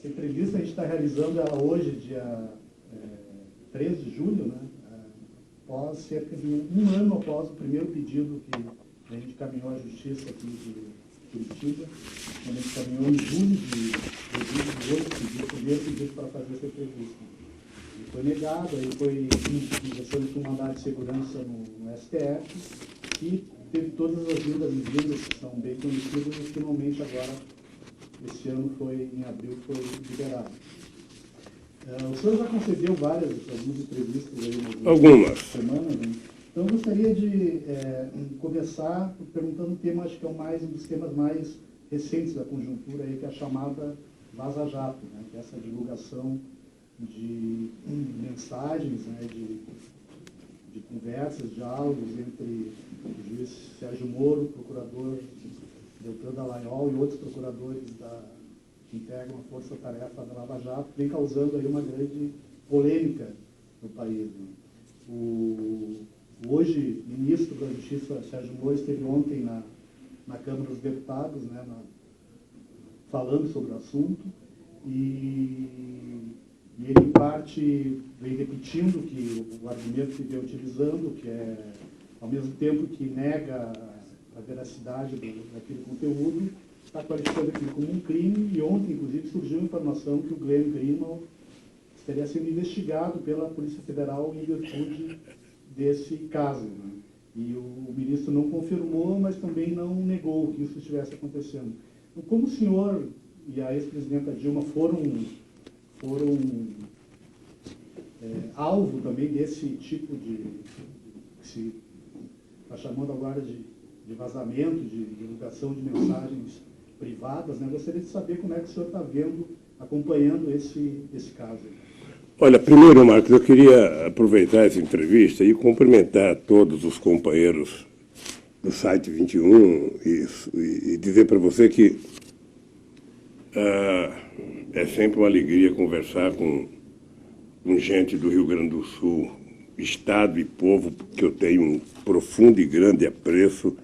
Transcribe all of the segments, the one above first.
Essa entrevista a gente está realizando ela hoje, dia 3 de julho, né? Após cerca de um ano após o primeiro pedido que a gente caminhou à Justiça aqui de Curitiba. A gente caminhou em julho de 2018, pediu o primeiro pedido para fazer essa entrevista. E foi negado, aí foi iniciando com um mandado de segurança no STF, e teve todas as vindas e vindas que são bem conhecidas, e finalmente agora, esse ano em abril, foi liberado. O senhor já concedeu algumas entrevistas aí nas semanas, né? Então eu gostaria de começar perguntando um tema, acho que é um dos temas mais recentes da conjuntura, aí, que é a chamada Vaza Jato, né? Que é essa divulgação de mensagens, né? de conversas, diálogos entre o juiz Sérgio Moro, o procurador Deltan Dallagnol e outros procuradores que integram a força-tarefa da Lava Jato, vem causando aí uma grande polêmica no país, né? O hoje ministro da Justiça, Sérgio Moro, esteve ontem na Câmara dos Deputados, né, falando sobre o assunto, e ele, em parte, vem repetindo o argumento que vem utilizando, que é, ao mesmo tempo que nega a veracidade daquele conteúdo, está qualificando aquilo como um crime, e ontem, inclusive, surgiu a informação que o Glenn Greenwald estaria sendo investigado pela Polícia Federal em virtude desse caso, né? E o ministro não confirmou, mas também não negou que isso estivesse acontecendo. Então, como o senhor e a ex-presidenta Dilma foram alvo também desse tipo que se está chamando agora de vazamento, de divulgação de mensagens privadas, né? Gostaria de saber como é que o senhor está acompanhando esse caso. Olha, primeiro, Marcos, eu queria aproveitar essa entrevista e cumprimentar todos os companheiros do site 21 e dizer para você que é sempre uma alegria conversar com gente do Rio Grande do Sul, estado e povo que eu tenho um profundo e grande apreço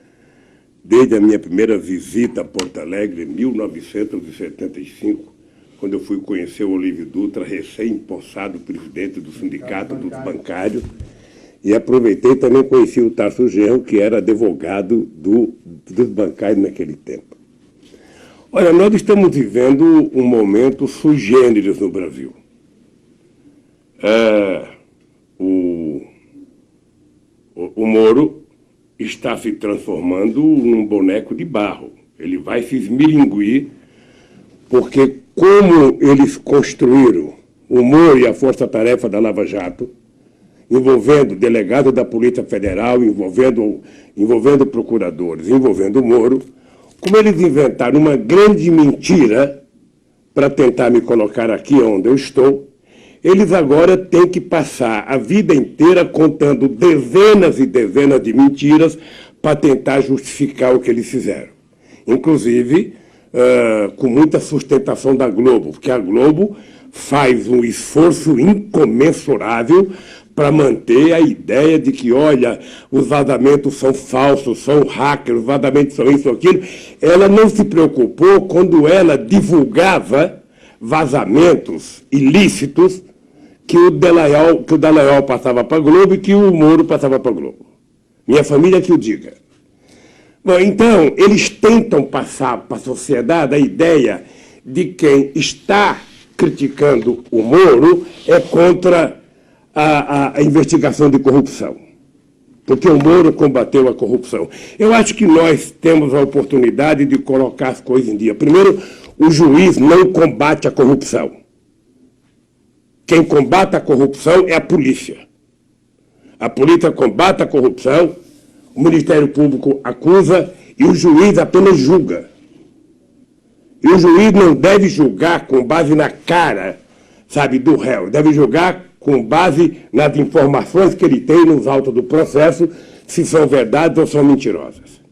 desde a minha primeira visita a Porto Alegre, em 1975, quando eu fui conhecer o Olívio Dutra, recém-empossado presidente do Sindicato dos Bancários, e aproveitei também conheci o Tarso Genro, que era advogado dos bancários naquele tempo. Olha, nós estamos vivendo um momento sui generis no Brasil. O Moro está se transformando num boneco de barro. Ele vai se esmilinguir, porque como eles construíram o Moro e a força-tarefa da Lava Jato, envolvendo delegado da Polícia Federal, envolvendo procuradores, envolvendo o Moro, como eles inventaram uma grande mentira para tentar me colocar aqui onde eu estou, eles agora têm que passar a vida inteira contando dezenas e dezenas de mentiras para tentar justificar o que eles fizeram. Inclusive, com muita sustentação da Globo, porque a Globo faz um esforço incomensurável para manter a ideia de que, olha, os vazamentos são falsos, são hackers, os vazamentos são isso ou aquilo. Ela não se preocupou quando ela divulgava vazamentos ilícitos que o Dallagnol passava para a Globo e que o Moro passava para a Globo. Minha família que o diga. Bom, então, eles tentam passar para a sociedade a ideia de quem está criticando o Moro é contra a investigação de corrupção, porque o Moro combateu a corrupção. Eu acho que nós temos a oportunidade de colocar as coisas em dia. Primeiro, o juiz não combate a corrupção. Quem combate a corrupção é a polícia. A polícia combate a corrupção, o Ministério Público acusa e o juiz apenas julga. E o juiz não deve julgar com base na cara, sabe, do réu. Deve julgar com base nas informações que ele tem nos autos do processo, se são verdades ou são mentirosas.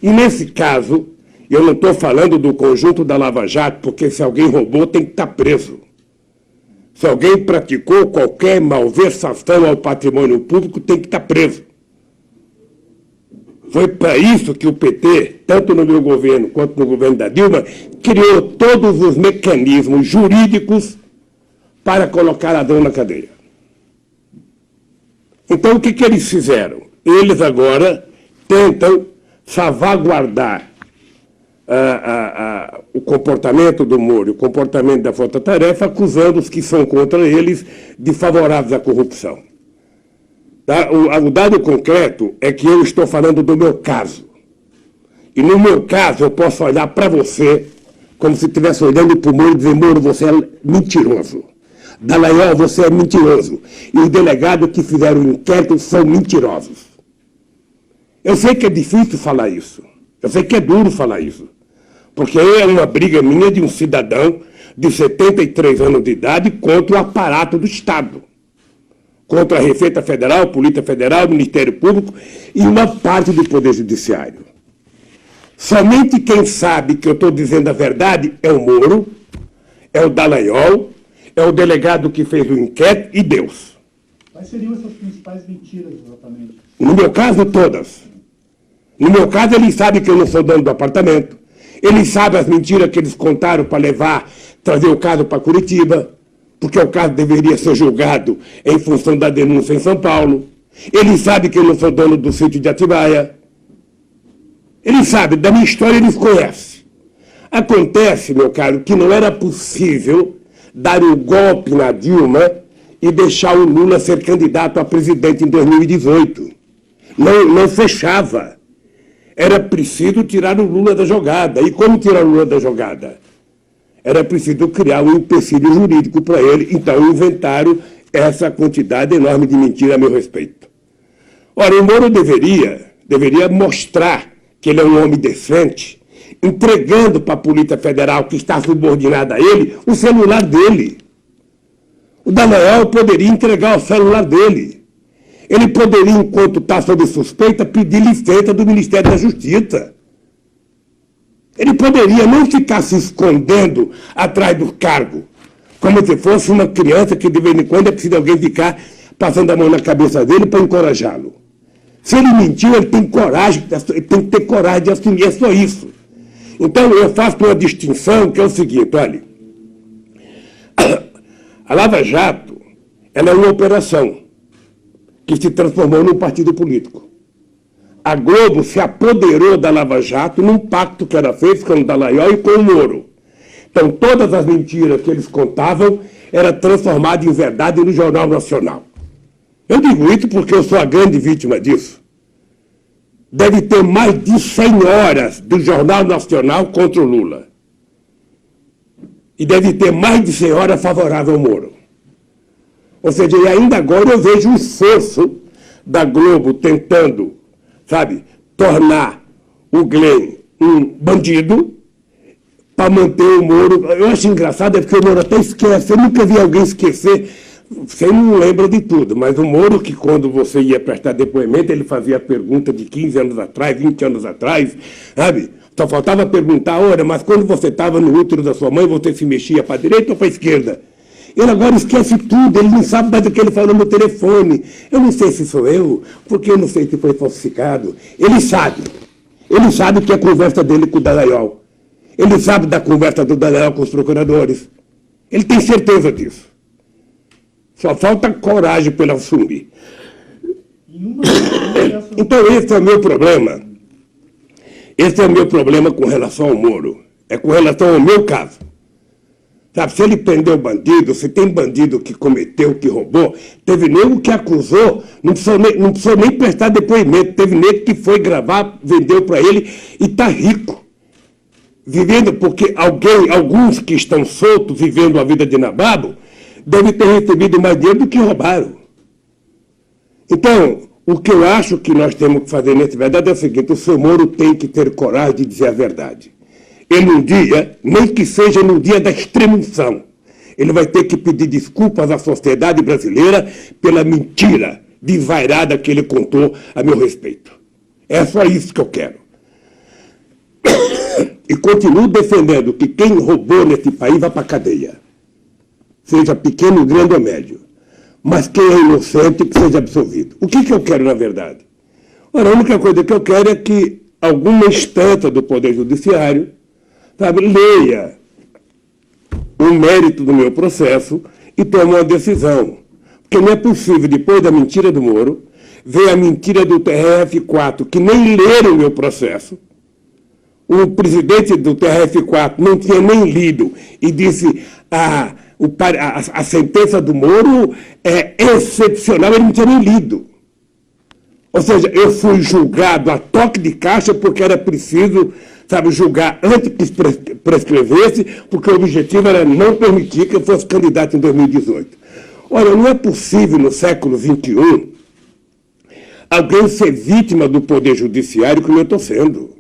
E nesse caso, eu não estou falando do conjunto da Lava Jato, porque se alguém roubou tem que estar preso. Se alguém praticou qualquer malversação ao patrimônio público, tem que estar preso. Foi para isso que o PT, tanto no meu governo quanto no governo da Dilma, criou todos os mecanismos jurídicos para colocar ladrão na cadeia. Então, o que eles fizeram? Eles agora tentam salvaguardar o comportamento do Moro, o comportamento da Força Tarefa, acusando os que são contra eles de favoráveis à corrupção. Tá? O dado concreto é que eu estou falando do meu caso. E no meu caso eu posso olhar para você como se estivesse olhando para o Moro e dizer: Moro, você é mentiroso. Dallagnol, você é mentiroso. E os delegados que fizeram o inquérito são mentirosos. Eu sei que é difícil falar isso. Eu sei que é duro falar isso. Porque é uma briga minha de um cidadão de 73 anos de idade contra o aparato do Estado. Contra a Receita Federal, Polícia Federal, Ministério Público e uma parte do Poder Judiciário. Somente quem sabe que eu estou dizendo a verdade é o Moro, é o Dallagnol, é o delegado que fez o inquérito e Deus. Quais seriam essas principais mentiras, exatamente? No meu caso, todas. No meu caso, eles sabem que eu não sou dono do apartamento. Eles sabem as mentiras que eles contaram para trazer o caso para Curitiba, porque o caso deveria ser julgado em função da denúncia em São Paulo. Eles sabem que eu não sou dono do sítio de Atibaia. Eles sabem, da minha história eles conhecem. Acontece, meu caro, que não era possível dar um golpe na Dilma e deixar o Lula ser candidato a presidente em 2018. Não fechava. Era preciso tirar o Lula da jogada. E como tirar o Lula da jogada? Era preciso criar um empecilho jurídico para ele. Então inventaram essa quantidade enorme de mentira a meu respeito. Ora, o Moro deveria mostrar que ele é um homem decente, entregando para a Polícia Federal, que está subordinada a ele, o celular dele. O Dallagnol poderia entregar o celular dele. Ele poderia, enquanto está sob suspeita, pedir licença do Ministério da Justiça. Ele poderia não ficar se escondendo atrás do cargo, como se fosse uma criança que de vez em quando é preciso alguém ficar passando a mão na cabeça dele para encorajá-lo. Se ele mentiu, ele tem que ter coragem de assumir, é só isso. Então eu faço uma distinção que é o seguinte: olha, a Lava Jato, ela é uma operação que se transformou num partido político. A Globo se apoderou da Lava Jato num pacto que ela fez com o Dallagnol e com o Moro. Então todas as mentiras que eles contavam eram transformadas em verdade no Jornal Nacional. Eu digo isso porque eu sou a grande vítima disso. Deve ter mais de 100 horas do Jornal Nacional contra o Lula. E deve ter mais de 100 horas favorável ao Moro. Ou seja, e ainda agora eu vejo um esforço da Globo tentando, tornar o Glenn um bandido para manter o Moro. Eu acho engraçado, é porque o Moro até esquece. Eu nunca vi alguém esquecer. Você não lembra de tudo, mas o Moro, que quando você ia prestar depoimento, ele fazia pergunta de 15 anos atrás, 20 anos atrás, Só faltava perguntar: olha, mas quando você estava no útero da sua mãe, você se mexia para a direita ou para a esquerda? Ele agora esquece tudo, ele não sabe mais do que ele falou no telefone. Eu não sei se sou eu, porque eu não sei se foi falsificado. Ele sabe que é a conversa dele com o Dallagnol. Ele sabe da conversa do Dallagnol com os procuradores. Ele tem certeza disso. Só falta coragem para ele assumir. Então esse é o meu problema. Esse é o meu problema com relação ao Moro. É com relação ao meu caso. Se ele prendeu bandido, se tem bandido que cometeu, que roubou, teve nego que acusou, não precisou nem prestar depoimento, teve nego que foi gravar, vendeu para ele e está rico. Vivendo, porque alguns que estão soltos, vivendo a vida de nababo, devem ter recebido mais dinheiro do que roubaram. Então, o que eu acho que nós temos que fazer nessa verdade é o seguinte: o seu Moro tem que ter coragem de dizer a verdade. Ele um dia, nem que seja no dia da extrema-unção, ele vai ter que pedir desculpas à sociedade brasileira pela mentira desvairada que ele contou a meu respeito. É só isso que eu quero. E continuo defendendo que quem roubou nesse país vai para a cadeia. Seja pequeno, grande ou médio. Mas quem é inocente, que seja absolvido. O que eu quero, na verdade? Ora, a única coisa que eu quero é que alguma instância do Poder Judiciário, sabe, leia o mérito do meu processo e tome uma decisão. Porque não é possível, depois da mentira do Moro, ver a mentira do TRF4, que nem leram o meu processo. O presidente do TRF4 não tinha nem lido e disse a sentença do Moro é excepcional, ele não tinha nem lido. Ou seja, eu fui julgado a toque de caixa porque era preciso, sabe, julgar antes que prescrevesse, porque o objetivo era não permitir que eu fosse candidato em 2018. Olha, não é possível no século XXI alguém ser vítima do Poder Judiciário como eu estou sendo.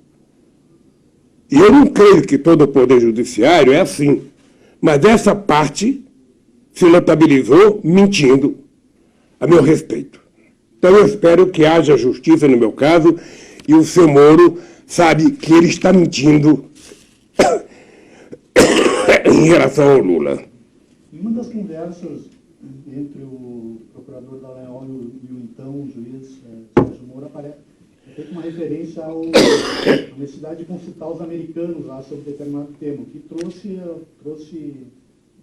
E eu não creio que todo o Poder Judiciário é assim. Mas essa parte se notabilizou mentindo a meu respeito. Então eu espero que haja justiça no meu caso e o seu Moro sabe que ele está mentindo em relação ao Lula. Em uma das conversas entre o procurador Dallagnol e o então juiz Sérgio Moro, aparece feita uma referência à necessidade de consultar os americanos lá sobre determinado tema, que trouxe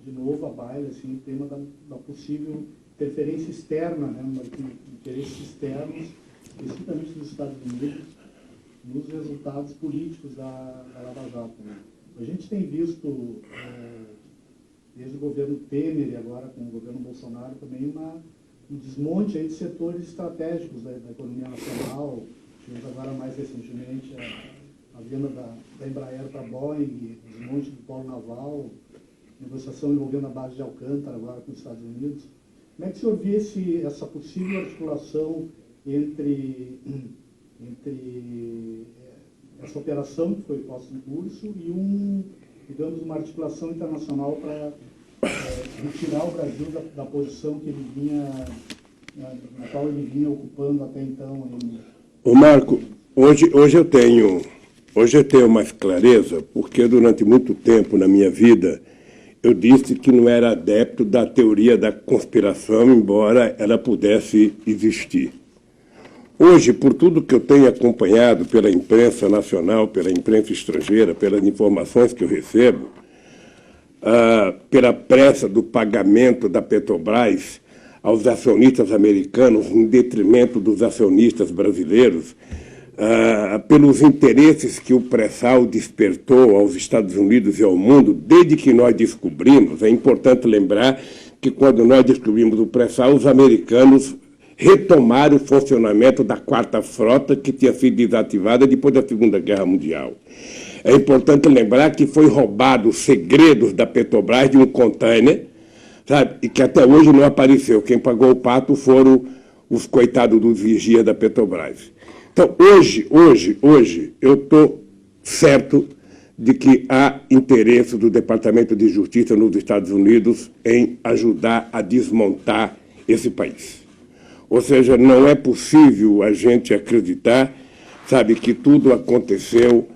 de novo à baila assim, o tema da possível interferência externa, né, interesses externos, especificamente dos Estados Unidos, nos resultados políticos da Lava Jato. Né. A gente tem visto, desde o governo Temer e agora com o governo Bolsonaro, também um desmonte aí de setores estratégicos da economia nacional. Tivemos agora mais recentemente a venda da Embraer para a Boeing, desmonte do polo naval, negociação envolvendo a base de Alcântara agora com os Estados Unidos. Como é que o senhor vê essa possível articulação entre essa operação que foi posta em curso e digamos, uma articulação internacional para retirar o Brasil da posição que ele na qual ele vinha ocupando até então? Ô Marco, hoje eu tenho mais clareza, porque durante muito tempo na minha vida eu disse que não era adepto da teoria da conspiração, embora ela pudesse existir. Hoje, por tudo que eu tenho acompanhado pela imprensa nacional, pela imprensa estrangeira, pelas informações que eu recebo, pela pressa do pagamento da Petrobras aos acionistas americanos em detrimento dos acionistas brasileiros, pelos interesses que o pré-sal despertou aos Estados Unidos e ao mundo, desde que nós descobrimos. É importante lembrar que quando nós descobrimos o pré-sal, os americanos retomaram o funcionamento da quarta frota que tinha sido desativada depois da Segunda Guerra Mundial. É importante lembrar que foi roubado os segredos da Petrobras de um container, sabe, e que até hoje não apareceu. Quem pagou o pato foram os coitados dos vigias da Petrobras. Então, hoje, eu estou certo de que há interesse do Departamento de Justiça nos Estados Unidos em ajudar a desmontar esse país. Ou seja, não é possível a gente acreditar, sabe, que tudo aconteceu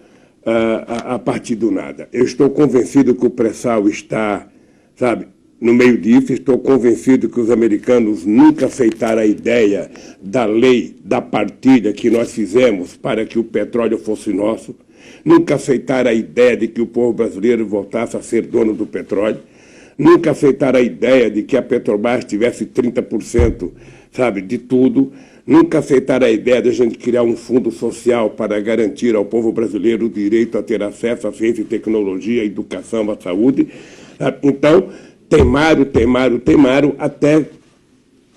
a partir do nada. Eu estou convencido que o pré-sal está, sabe, no meio disso. Estou convencido que os americanos nunca aceitaram a ideia da lei da partilha que nós fizemos para que o petróleo fosse nosso. Nunca aceitaram a ideia de que o povo brasileiro voltasse a ser dono do petróleo. Nunca aceitaram a ideia de que a Petrobras tivesse 30%, sabe, de tudo. Nunca aceitaram a ideia de a gente criar um fundo social para garantir ao povo brasileiro o direito a ter acesso à ciência e tecnologia, à educação, à saúde. Sabe? Então, temaram até,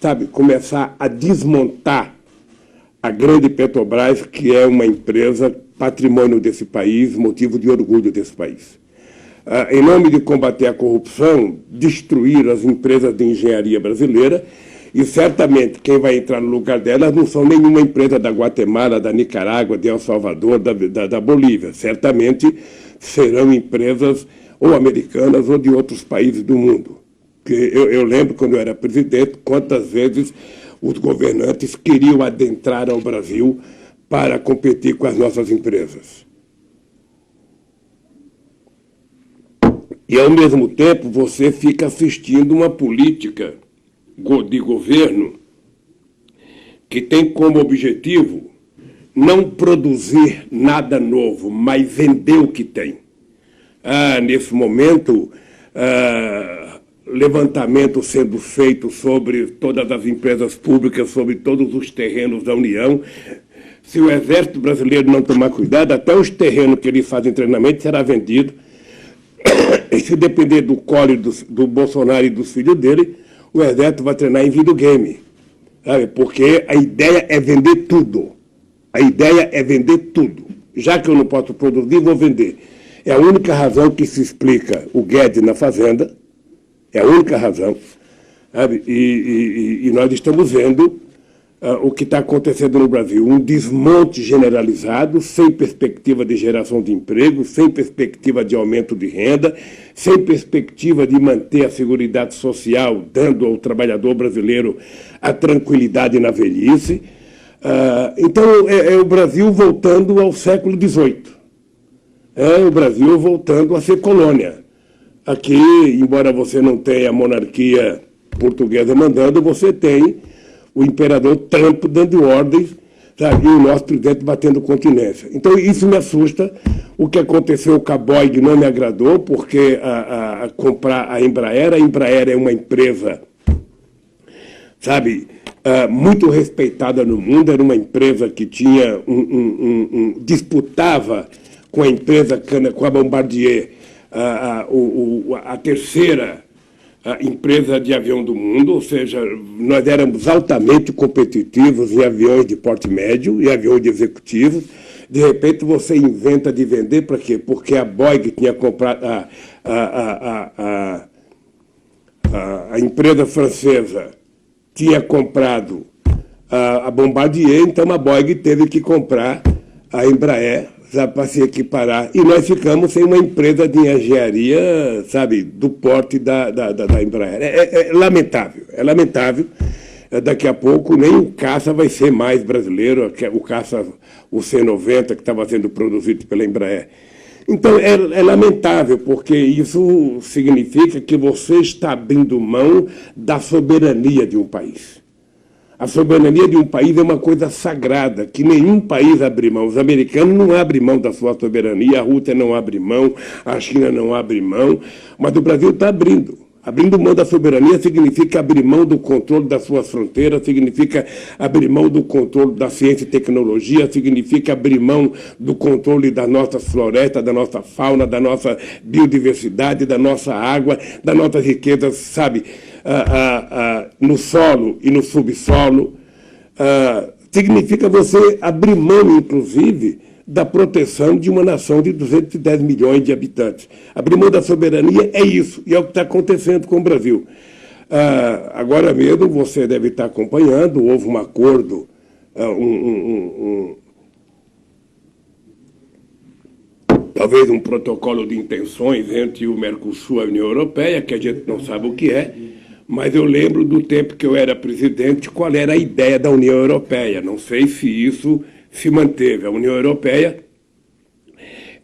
sabe, começar a desmontar a grande Petrobras, que é uma empresa patrimônio desse país, motivo de orgulho desse país. Em nome de combater a corrupção, destruir as empresas de engenharia brasileira, e certamente quem vai entrar no lugar delas não são nenhuma empresa da Guatemala, da Nicarágua, de El Salvador, da Bolívia. Certamente serão empresas ou americanas ou de outros países do mundo. Eu lembro, quando eu era presidente, quantas vezes os governantes queriam adentrar ao Brasil para competir com as nossas empresas. E, ao mesmo tempo, você fica assistindo uma política de governo que tem como objetivo não produzir nada novo, mas vender o que tem. Nesse momento, levantamento sendo feito sobre todas as empresas públicas, sobre todos os terrenos da União. Se o Exército Brasileiro não tomar cuidado, até os terrenos que eles fazem treinamento será vendido. E se depender do Collor, do Bolsonaro e dos filhos dele, o Exército vai treinar em videogame. Sabe? Porque a ideia é vender tudo. A ideia é vender tudo. Já que eu não posso produzir, vou vender. É a única razão que se explica o Guedes na Fazenda. É a única razão. Sabe? E nós estamos vendo o que está acontecendo no Brasil. Um desmonte generalizado, sem perspectiva de geração de emprego, sem perspectiva de aumento de renda, sem perspectiva de manter a seguridade social, dando ao trabalhador brasileiro a tranquilidade na velhice. Então, é o Brasil voltando ao século XVIII. É o Brasil voltando a ser colônia. Aqui, embora você não tenha a monarquia portuguesa mandando, você tem o imperador Trump dando ordens, sabe, e o nosso presidente batendo continência. Então, isso me assusta. O que aconteceu com a Boeing não me agradou, porque comprar a Embraer é uma empresa, sabe, muito respeitada no mundo, era uma empresa que tinha disputava com a empresa, com a Bombardier, a terceira empresa de avião do mundo, ou seja, nós éramos altamente competitivos em aviões de porte médio e aviões de executivos. De repente você inventa de vender para quê? Porque a Boeing tinha comprado, a empresa francesa tinha comprado a Bombardier, então a Boeing teve que comprar a Embraer para se equiparar. E nós ficamos sem uma empresa de engenharia, sabe, do porte da Embraer. É lamentável, é lamentável. Daqui a pouco nem o caça vai ser mais brasileiro, o caça, o C-90, que estava sendo produzido pela Embraer. Então, é lamentável, porque isso significa que você está abrindo mão da soberania de um país. A soberania de um país é uma coisa sagrada, que nenhum país abre mão. Os americanos não abrem mão da sua soberania, a Rússia não abre mão, a China não abre mão, mas o Brasil está abrindo. Abrindo mão da soberania significa abrir mão do controle das suas fronteiras, significa abrir mão do controle da ciência e tecnologia, significa abrir mão do controle das nossas florestas, da nossa fauna, da nossa biodiversidade, da nossa água, das nossas riquezas, sabe, no solo e no subsolo. Significa você abrir mão, inclusive, da proteção de uma nação de 210 milhões de habitantes. Abrir mão da soberania é isso, e é o que está acontecendo com o Brasil. Agora mesmo, você deve estar acompanhando, houve um acordo, talvez um protocolo de intenções entre o Mercosul e a União Europeia, que a gente não sabe o que é, mas eu lembro do tempo que eu era presidente, qual era a ideia da União Europeia. Não sei se isso se manteve. A União Europeia,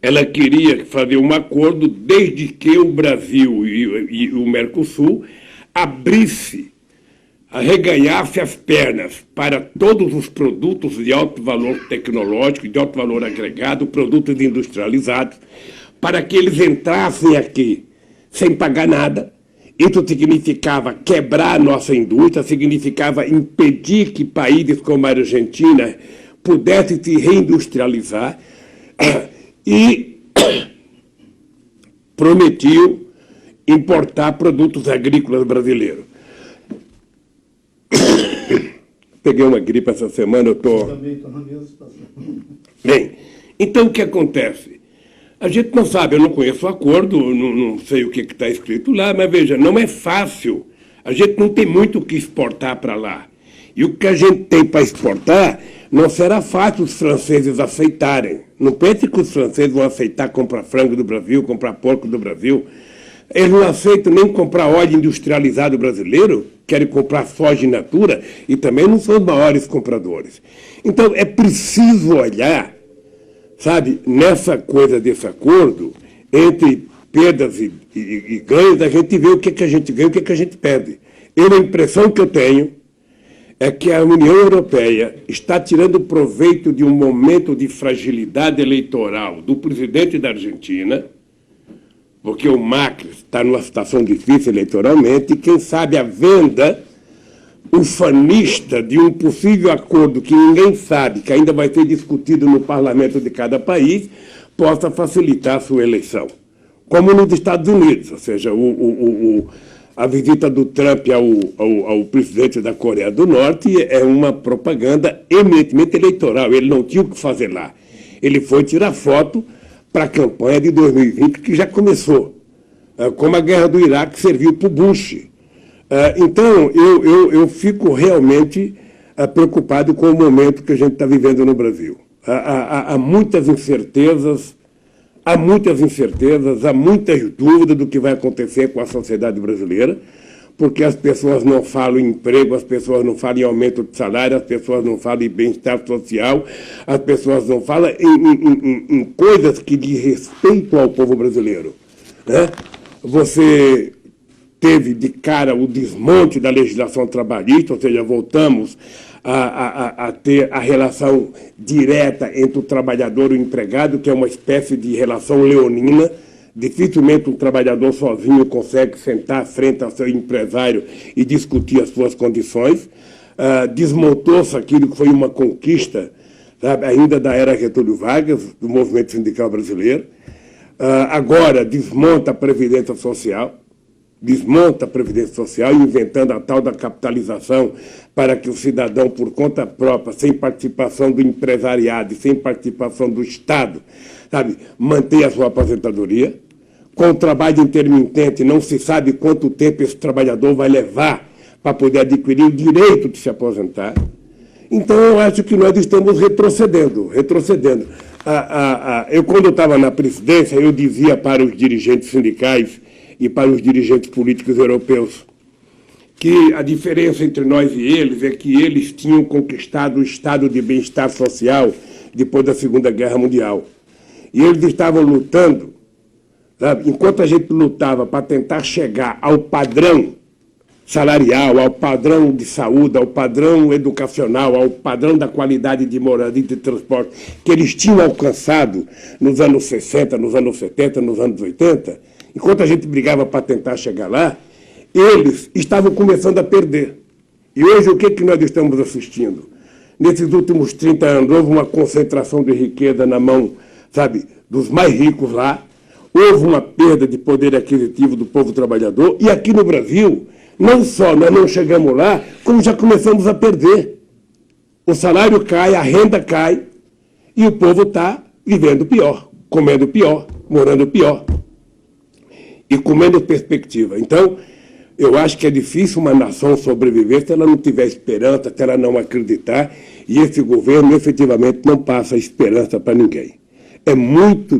ela queria fazer um acordo desde que o Brasil e o Mercosul arreganhasse as pernas para todos os produtos de alto valor tecnológico, de alto valor agregado, produtos industrializados, para que eles entrassem aqui sem pagar nada. Isso significava quebrar a nossa indústria, significava impedir que países como a Argentina pudesse se reindustrializar, e prometiu importar produtos agrícolas brasileiros. Peguei uma gripe essa semana, eu estou... Também estou na mesma situação. Bem, então o que acontece? A gente não sabe, eu não conheço o acordo, não sei o que está escrito lá, mas veja, não é fácil. A gente não tem muito o que exportar para lá. E o que a gente tem para exportar não será fácil os franceses aceitarem. Não pense que os franceses vão aceitar comprar frango do Brasil, comprar porco do Brasil. Eles não aceitam nem comprar óleo industrializado brasileiro, querem comprar soja in natura e também não são os maiores compradores. Então, é preciso olhar, sabe, nessa coisa desse acordo, entre perdas e ganhos, a gente vê o que a gente ganha e o que a gente perde. A impressão que eu tenho é que a União Europeia está tirando proveito de um momento de fragilidade eleitoral do presidente da Argentina, porque o Macri está numa situação difícil eleitoralmente, e quem sabe a venda ufanista de um possível acordo que ninguém sabe, que ainda vai ser discutido no parlamento de cada país, possa facilitar a sua eleição. Como nos Estados Unidos, ou seja, a visita do Trump ao presidente da Coreia do Norte é uma propaganda eminentemente eleitoral. Ele não tinha o que fazer lá. Ele foi tirar foto para a campanha de 2020, que já começou, como a guerra do Iraque serviu para o Bush. Então, eu fico realmente preocupado com o momento que a gente está vivendo no Brasil. Há muitas incertezas, há muitas dúvidas do que vai acontecer com a sociedade brasileira, porque as pessoas não falam em emprego, as pessoas não falam em aumento de salário, as pessoas não falam em bem-estar social, as pessoas não falam em coisas que diz respeito ao povo brasileiro, né? Você teve de cara o desmonte da legislação trabalhista, ou seja, voltamos a ter a relação direta entre o trabalhador e o empregado, que é uma espécie de relação leonina. Dificilmente um trabalhador sozinho consegue sentar à frente ao seu empresário e discutir as suas condições. Desmontou-se aquilo que foi uma conquista, sabe, ainda da era Getúlio Vargas, do movimento sindical brasileiro. Agora desmonta a Previdência Social, inventando a tal da capitalização para que o cidadão, por conta própria, sem participação do empresariado e sem participação do Estado, sabe, mantenha a sua aposentadoria. Com o trabalho intermitente, não se sabe quanto tempo esse trabalhador vai levar para poder adquirir o direito de se aposentar. Então, eu acho que nós estamos retrocedendo. Eu, quando estava na presidência, eu dizia para os dirigentes sindicais e para os dirigentes políticos europeus que a diferença entre nós e eles é que eles tinham conquistado o estado de bem-estar social depois da Segunda Guerra Mundial. E eles estavam lutando, sabe, enquanto a gente lutava para tentar chegar ao padrão salarial, ao padrão de saúde, ao padrão educacional, ao padrão da qualidade de moradia e de transporte que eles tinham alcançado nos anos 60, nos anos 70, nos anos 80, enquanto a gente brigava para tentar chegar lá, eles estavam começando a perder. E hoje o que nós estamos assistindo? Nesses últimos 30 anos houve uma concentração de riqueza na mão, sabe, dos mais ricos lá, houve uma perda de poder aquisitivo do povo trabalhador, e aqui no Brasil, não só nós não chegamos lá, como já começamos a perder. O salário cai, a renda cai, e o povo está vivendo pior, comendo pior, morando pior e com menos perspectiva. Então, eu acho que é difícil uma nação sobreviver se ela não tiver esperança, se ela não acreditar, e esse governo efetivamente não passa esperança para ninguém. É muito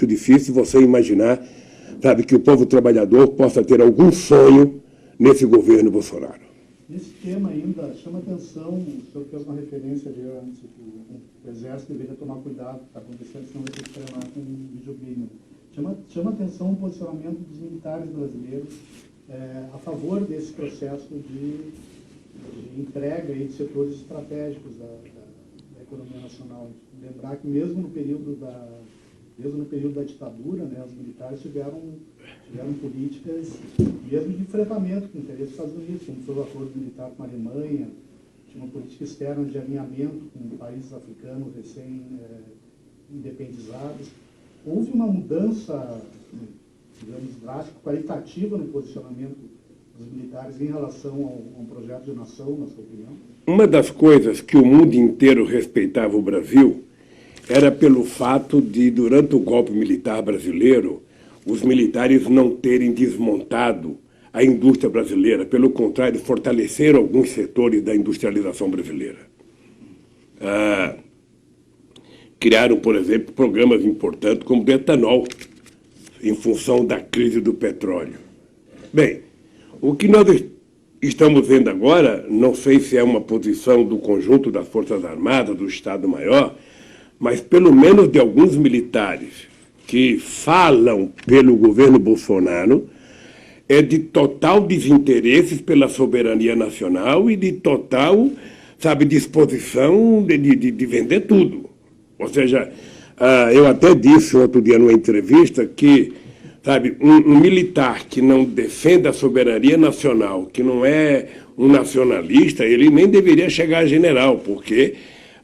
difícil você imaginar, sabe, que o povo trabalhador possa ter algum sonho nesse governo Bolsonaro. Nesse tema ainda, chama atenção, o senhor fez uma referência ali antes, que o Exército deveria tomar cuidado com o que está acontecendo, senão vai ter que treinar com videogame. Chama atenção o posicionamento dos militares brasileiros a favor desse processo de entrega aí de setores estratégicos da economia nacional. Lembrar que mesmo no período da ditadura, né, os militares tiveram políticas mesmo de enfrentamento com o interesse dos Estados Unidos, como foi o acordo militar com a Alemanha, tinha uma política externa de alinhamento com países africanos recém-independizados. Houve uma mudança, digamos, drástica, qualitativa no posicionamento dos militares em relação a um projeto de nação, na sua opinião? Uma das coisas que o mundo inteiro respeitava o Brasil era pelo fato de, durante o golpe militar brasileiro, os militares não terem desmontado a indústria brasileira, pelo contrário, fortaleceram alguns setores da industrialização brasileira. Criaram, por exemplo, programas importantes como o do etanol, em função da crise do petróleo. Bem, o que nós estamos vendo agora, não sei se é uma posição do conjunto das Forças Armadas, do Estado-Maior, mas pelo menos de alguns militares que falam pelo governo Bolsonaro, é de total desinteresse pela soberania nacional e de total, sabe, disposição de vender tudo. Ou seja, eu até disse outro dia numa entrevista que, sabe, um militar que não defenda a soberania nacional, que não é um nacionalista, ele nem deveria chegar a general, porque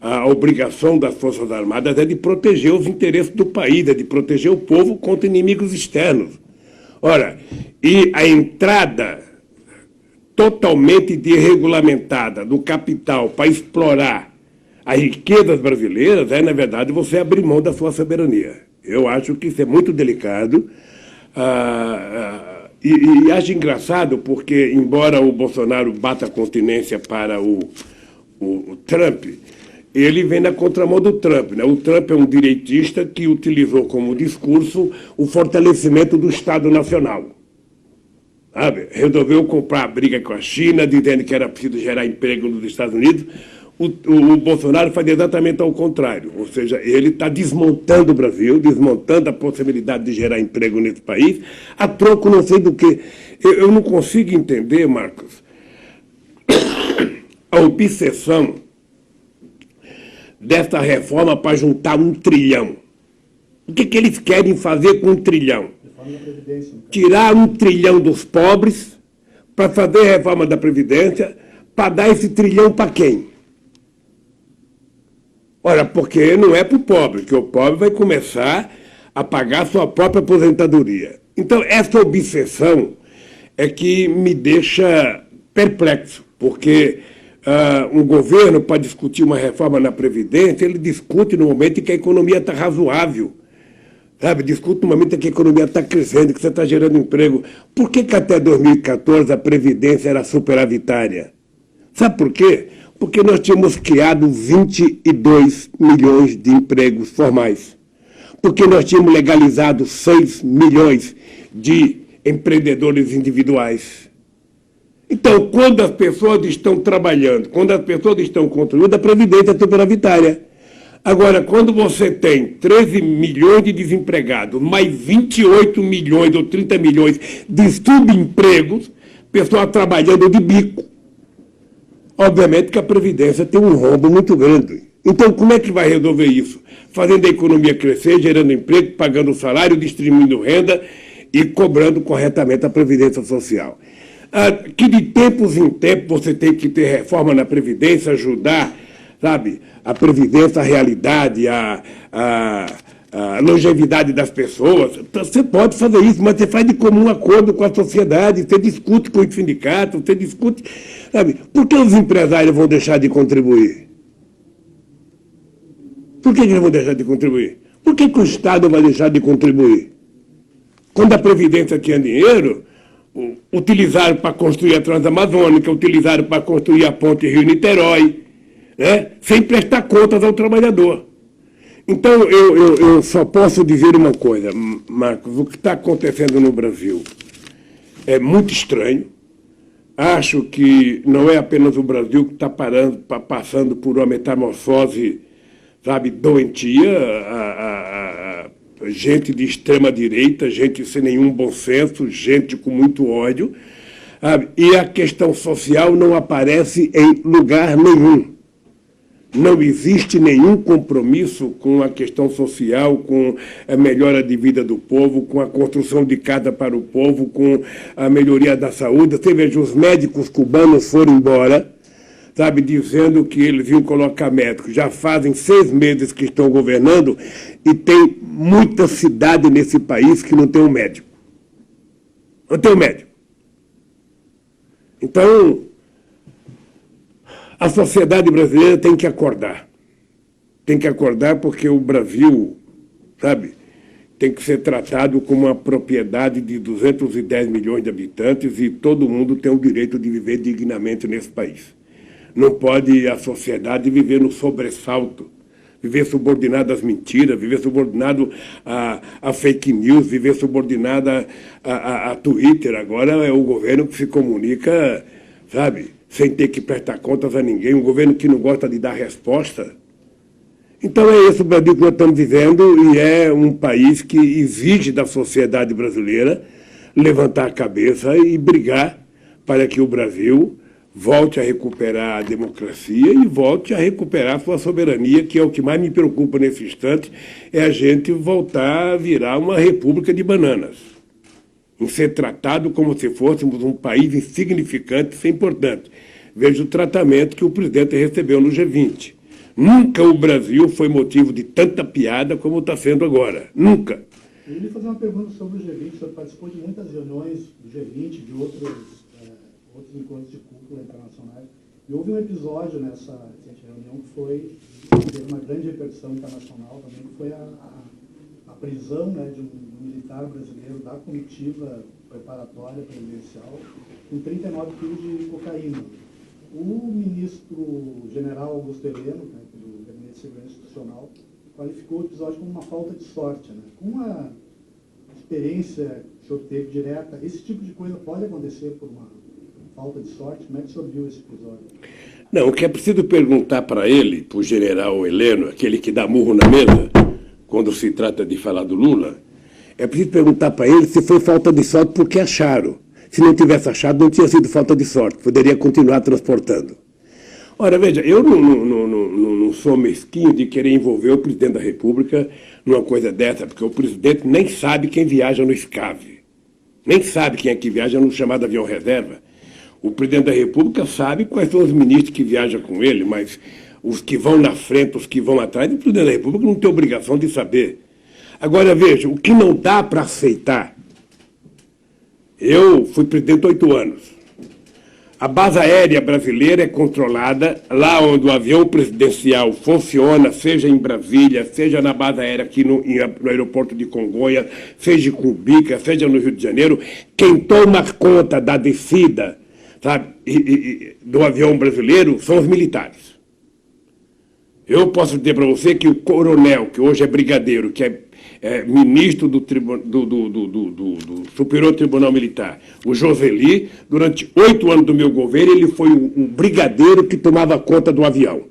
a obrigação das Forças Armadas é de proteger os interesses do país, é de proteger o povo contra inimigos externos. Ora, e a entrada totalmente desregulamentada do capital para explorar as riquezas brasileiras é, na verdade, você abrir mão da sua soberania. Eu acho que isso é muito delicado. E acho engraçado porque, embora o Bolsonaro bata a continência para o Trump, ele vem na contramão do Trump, né? O Trump é um direitista que utilizou como discurso o fortalecimento do Estado Nacional. Sabe? Resolveu comprar a briga com a China, dizendo que era preciso gerar emprego nos Estados Unidos. O Bolsonaro faz exatamente ao contrário, ou seja, ele está desmontando o Brasil, desmontando a possibilidade de gerar emprego nesse país, a troco não sei do que. Eu não consigo entender, Marcos, a obsessão dessa reforma para juntar 1 trilhão. O que eles querem fazer com 1 trilhão? Tirar 1 trilhão dos pobres para fazer a reforma da Previdência, para dar esse trilhão para quem? Ora, porque não é para o pobre, que o pobre vai começar a pagar sua própria aposentadoria. Então, essa obsessão é que me deixa perplexo, porque um governo, para discutir uma reforma na Previdência, ele discute no momento em que a economia está razoável. Sabe? Discute no momento em que a economia está crescendo, que você está gerando emprego. Por que até 2014 a Previdência era superavitária? Sabe por quê? Porque nós tínhamos criado 22 milhões de empregos formais. Porque nós tínhamos legalizado 6 milhões de empreendedores individuais. Então, quando as pessoas estão trabalhando, quando as pessoas estão contribuindo, a Previdência é superavitária. Agora, quando você tem 13 milhões de desempregados, mais 28 milhões ou 30 milhões de subempregos, pessoas trabalhando de bico, obviamente que a Previdência tem um rombo muito grande. Então, como é que vai resolver isso? Fazendo a economia crescer, gerando emprego, pagando salário, distribuindo renda e cobrando corretamente a Previdência Social. Que de tempos em tempos você tem que ter reforma na Previdência, ajudar, sabe, a Previdência, a realidade, a longevidade das pessoas. Você pode fazer isso, mas você faz de comum acordo com a sociedade, você discute com os sindicatos, você discute, sabe? Por que os empresários vão deixar de contribuir? Por que eles vão deixar de contribuir? Por que o Estado vai deixar de contribuir? Quando a Previdência tinha dinheiro, utilizaram para construir a Transamazônica, utilizaram para construir a ponte Rio-Niterói, né? Sem prestar contas ao trabalhador. Então, eu só posso dizer uma coisa, Marcos, o que está acontecendo no Brasil é muito estranho. Acho que não é apenas o Brasil que está passando por uma metamorfose, sabe, doentia, gente de extrema-direita, gente sem nenhum bom senso, gente com muito ódio, sabe? E a questão social não aparece em lugar nenhum. Não existe nenhum compromisso com a questão social, com a melhora de vida do povo, com a construção de casa para o povo, com a melhoria da saúde. Você veja, os médicos cubanos foram embora, sabe, dizendo que eles iam colocar médicos. Já fazem 6 meses que estão governando e tem muita cidade nesse país que não tem um médico. Não tem um médico. Então, a sociedade brasileira tem que acordar. Tem que acordar porque o Brasil, sabe, tem que ser tratado como uma propriedade de 210 milhões de habitantes e todo mundo tem o direito de viver dignamente nesse país. Não pode a sociedade viver no sobressalto, viver subordinado às mentiras, viver subordinado a fake news, viver subordinado a Twitter. Agora é o governo que se comunica, sabe, sem ter que prestar contas a ninguém, um governo que não gosta de dar resposta. Então é esse o Brasil que nós estamos vivendo e é um país que exige da sociedade brasileira, levantar a cabeça e brigar para que o Brasil volte a recuperar a democracia e volte a recuperar sua soberania, que é o que mais me preocupa nesse instante, é a gente voltar a virar uma república de bananas, em ser tratado como se fôssemos um país insignificante, sem importante. Veja o tratamento que o presidente recebeu no G20. Nunca o Brasil foi motivo de tanta piada como está sendo agora. Nunca. Eu ia fazer uma pergunta sobre o G20. O senhor participou de muitas reuniões do G20, de outros encontros de cúpula internacionais. E houve um episódio nessa recente reunião que teve uma grande repercussão internacional também, que foi a prisão, né, de um militar brasileiro da comitiva preparatória presidencial com 39 quilos de cocaína. O ministro general Augusto Heleno, né, do Gabinete de Segurança Institucional, qualificou o episódio como uma falta de sorte. Né? Com a experiência que o senhor teve direta, esse tipo de coisa pode acontecer por uma falta de sorte? Como é que o senhor viu esse episódio? Não, o que é preciso perguntar para ele, para o general Heleno, aquele que dá murro na mesa, quando se trata de falar do Lula, é preciso perguntar para ele se foi falta de sorte porque acharam. Se não tivesse achado, não tinha sido falta de sorte, poderia continuar transportando. Ora, veja, eu não sou mesquinho de querer envolver o presidente da República numa coisa dessa, porque o presidente nem sabe quem viaja no SCAV, nem sabe quem é que viaja no chamado avião reserva. O presidente da República sabe quais são os ministros que viajam com ele, mas os que vão na frente, os que vão atrás, o presidente da República não tem obrigação de saber. Agora, veja, o que não dá para aceitar. Eu fui presidente 8 anos. A base aérea brasileira é controlada lá onde o avião presidencial funciona, seja em Brasília, seja na base aérea aqui no aeroporto de Congonhas, seja em Cumbica, seja no Rio de Janeiro. Quem toma conta da descida, sabe, do avião brasileiro são os militares. Eu posso dizer para você que o coronel, que hoje é brigadeiro, que é ministro do Superior Tribunal Militar, o Joseli, durante 8 anos do meu governo, ele foi um brigadeiro que tomava conta do avião.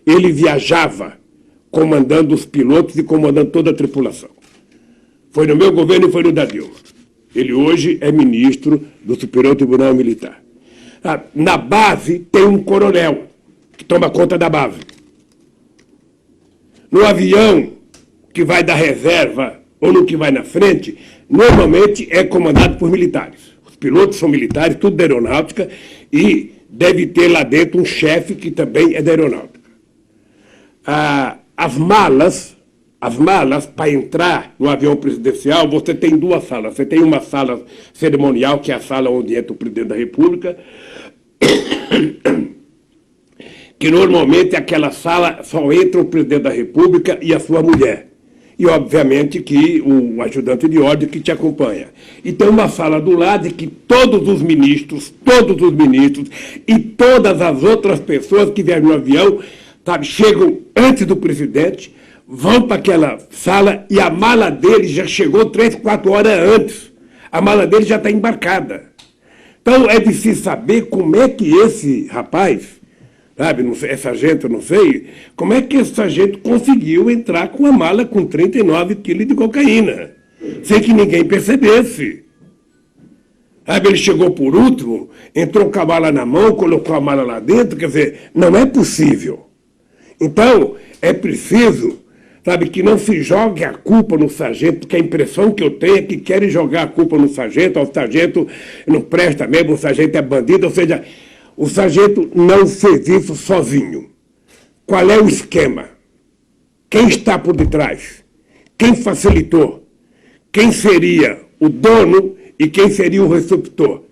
Ele viajava comandando os pilotos e comandando toda a tripulação. Foi no meu governo e foi no da Dilma. Ele hoje é ministro do Superior Tribunal Militar. Na base tem um coronel que toma conta da base. No avião que vai da reserva ou no que vai na frente, normalmente é comandado por militares. Os pilotos são militares, tudo da aeronáutica, e deve ter lá dentro um chefe que também é da aeronáutica. As malas para entrar no avião presidencial, você tem 2 salas. Você tem uma sala cerimonial, que é a sala onde entra o presidente da República, que normalmente aquela sala só entra o presidente da República e a sua mulher. E, obviamente, que o ajudante de ordem que te acompanha. E tem uma sala do lado em que todos os ministros e todas as outras pessoas que vieram no avião, sabe, chegam antes do presidente, vão para aquela sala e a mala dele já chegou 3, 4 horas antes. A mala dele já está embarcada. Então, é preciso saber como é que esse rapaz, sabe, não sei, é sargento, não sei, como é que esse sargento conseguiu entrar com a mala com 39 quilos de cocaína, sem que ninguém percebesse. Sabe, ele chegou por último, entrou com a mala na mão, colocou a mala lá dentro, quer dizer, não é possível. Então, é preciso, sabe, que não se jogue a culpa no sargento, porque a impressão que eu tenho é que querem jogar a culpa no sargento, o sargento não presta mesmo, o sargento é bandido, ou seja, o sargento não fez isso sozinho. Qual é o esquema? Quem está por detrás? Quem facilitou? Quem seria o dono e quem seria o receptor?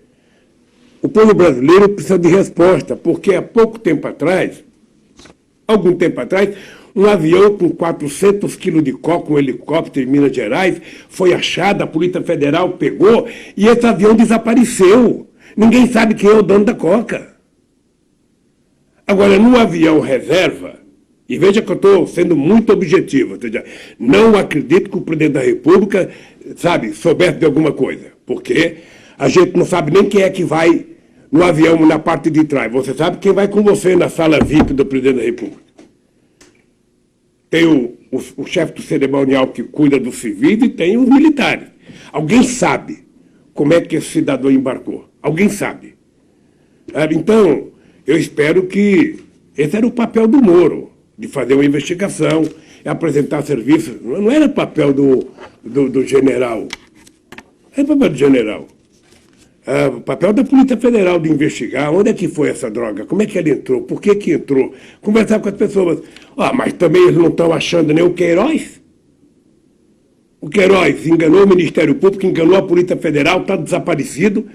O povo brasileiro precisa de resposta, porque há algum tempo atrás, um avião com 400 quilos de coca, um helicóptero em Minas Gerais, foi achado, a Polícia Federal pegou e esse avião desapareceu. Ninguém sabe quem é o dono da coca. Agora, no avião reserva, e veja que eu estou sendo muito objetivo, ou seja, não acredito que o presidente da República, sabe, soubesse de alguma coisa, porque a gente não sabe nem quem é que vai no avião na parte de trás. Você sabe quem vai com você na sala VIP do presidente da República. Tem o chefe do cerimonial que cuida dos civis e tem os militares. Alguém sabe como é que esse cidadão embarcou? Alguém sabe? Então, eu espero que... Esse era o papel do Moro, de fazer uma investigação, apresentar serviços. Não era papel do general. Era papel do general. O papel da Polícia Federal de investigar onde é que foi essa droga, como é que ela entrou, por que que entrou, conversar com as pessoas. Mas também eles não estão achando nem o Queiroz. O Queiroz enganou o Ministério Público, enganou a Polícia Federal, está desaparecido,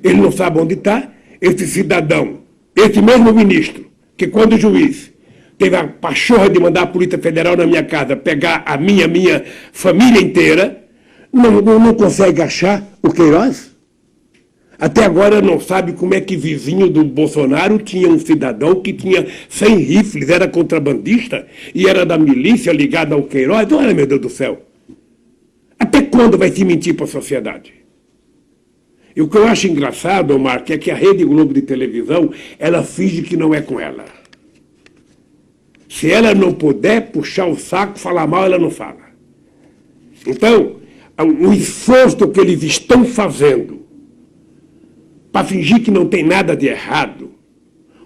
ele não sabe onde está. Esse cidadão, esse mesmo ministro, que quando o juiz teve a pachorra de mandar a Polícia Federal na minha casa pegar a minha família inteira, não consegue achar o Queiroz? Até agora não sabe como é que vizinho do Bolsonaro tinha um cidadão que tinha 100 rifles, era contrabandista e era da milícia ligada ao Queiroz. Olha, meu Deus do céu. Até quando vai se mentir para a sociedade? E o que eu acho engraçado, Omar, é que a Rede Globo de televisão, ela finge que não é com ela. Se ela não puder puxar o saco, falar mal, ela não fala. Então, o esforço que eles estão fazendo para fingir que não tem nada de errado,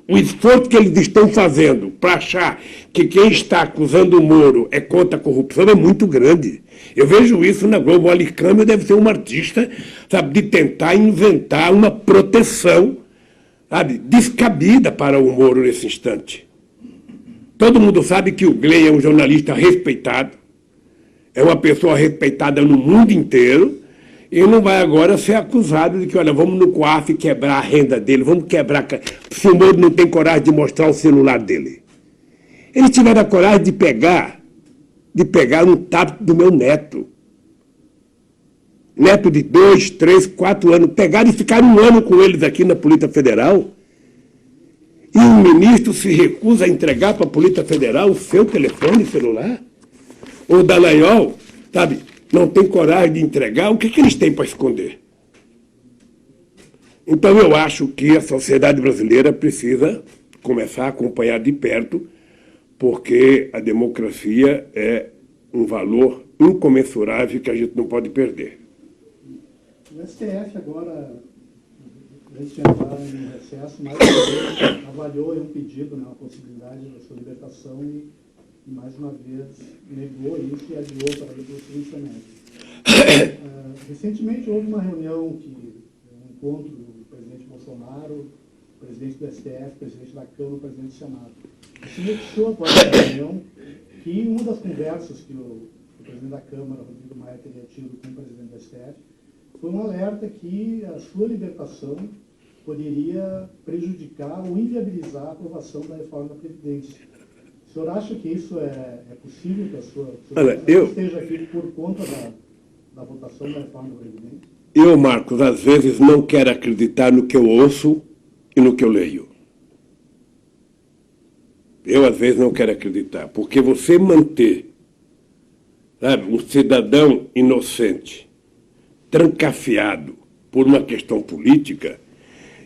o esforço que eles estão fazendo para achar que quem está acusando o Moro é contra a corrupção é muito grande. Eu vejo isso na Globo. O Alicâmbio deve ser um artista, sabe, de tentar inventar uma proteção, sabe, descabida para o Moro nesse instante. Todo mundo sabe que o Glenn é um jornalista respeitado, é uma pessoa respeitada no mundo inteiro, e não vai agora ser acusado de que, olha, vamos no COAF quebrar a renda dele, vamos quebrar... Se o Moro não tem coragem de mostrar o celular dele. Eles tiveram a coragem de pegar um tablet do meu neto. Neto de 2, 3, 4 anos. Pegaram e ficaram 1 ano com eles aqui na Polícia Federal. E o ministro se recusa a entregar para a Polícia Federal o seu telefone celular. O Dallagnol, sabe... não tem coragem de entregar, o que eles têm para esconder? Então eu acho que a sociedade brasileira precisa começar a acompanhar de perto, porque a democracia é um valor incomensurável que a gente não pode perder. O STF agora, antes de entrar em recesso, mais uma vez avaliou um pedido, a possibilidade da sua libertação e mais uma vez negou isso e adiou para ir para o segundo semestre. Recentemente houve uma reunião, um encontro do presidente Bolsonaro, presidente do STF, presidente da Câmara, presidente do Senado. O senhor noticiou após a reunião que uma das conversas que o presidente da Câmara, Rodrigo Maia, teria tido com o presidente do STF, foi um alerta que a sua libertação poderia prejudicar ou inviabilizar a aprovação da reforma da Previdência. O senhor acha que isso é possível, que a sua esteja aqui por conta da votação da reforma da Previdência? Eu, Marcos, às vezes não quero acreditar no que eu ouço e no que eu leio. Eu, às vezes, não quero acreditar, porque você manter, sabe, um cidadão inocente, trancafiado por uma questão política,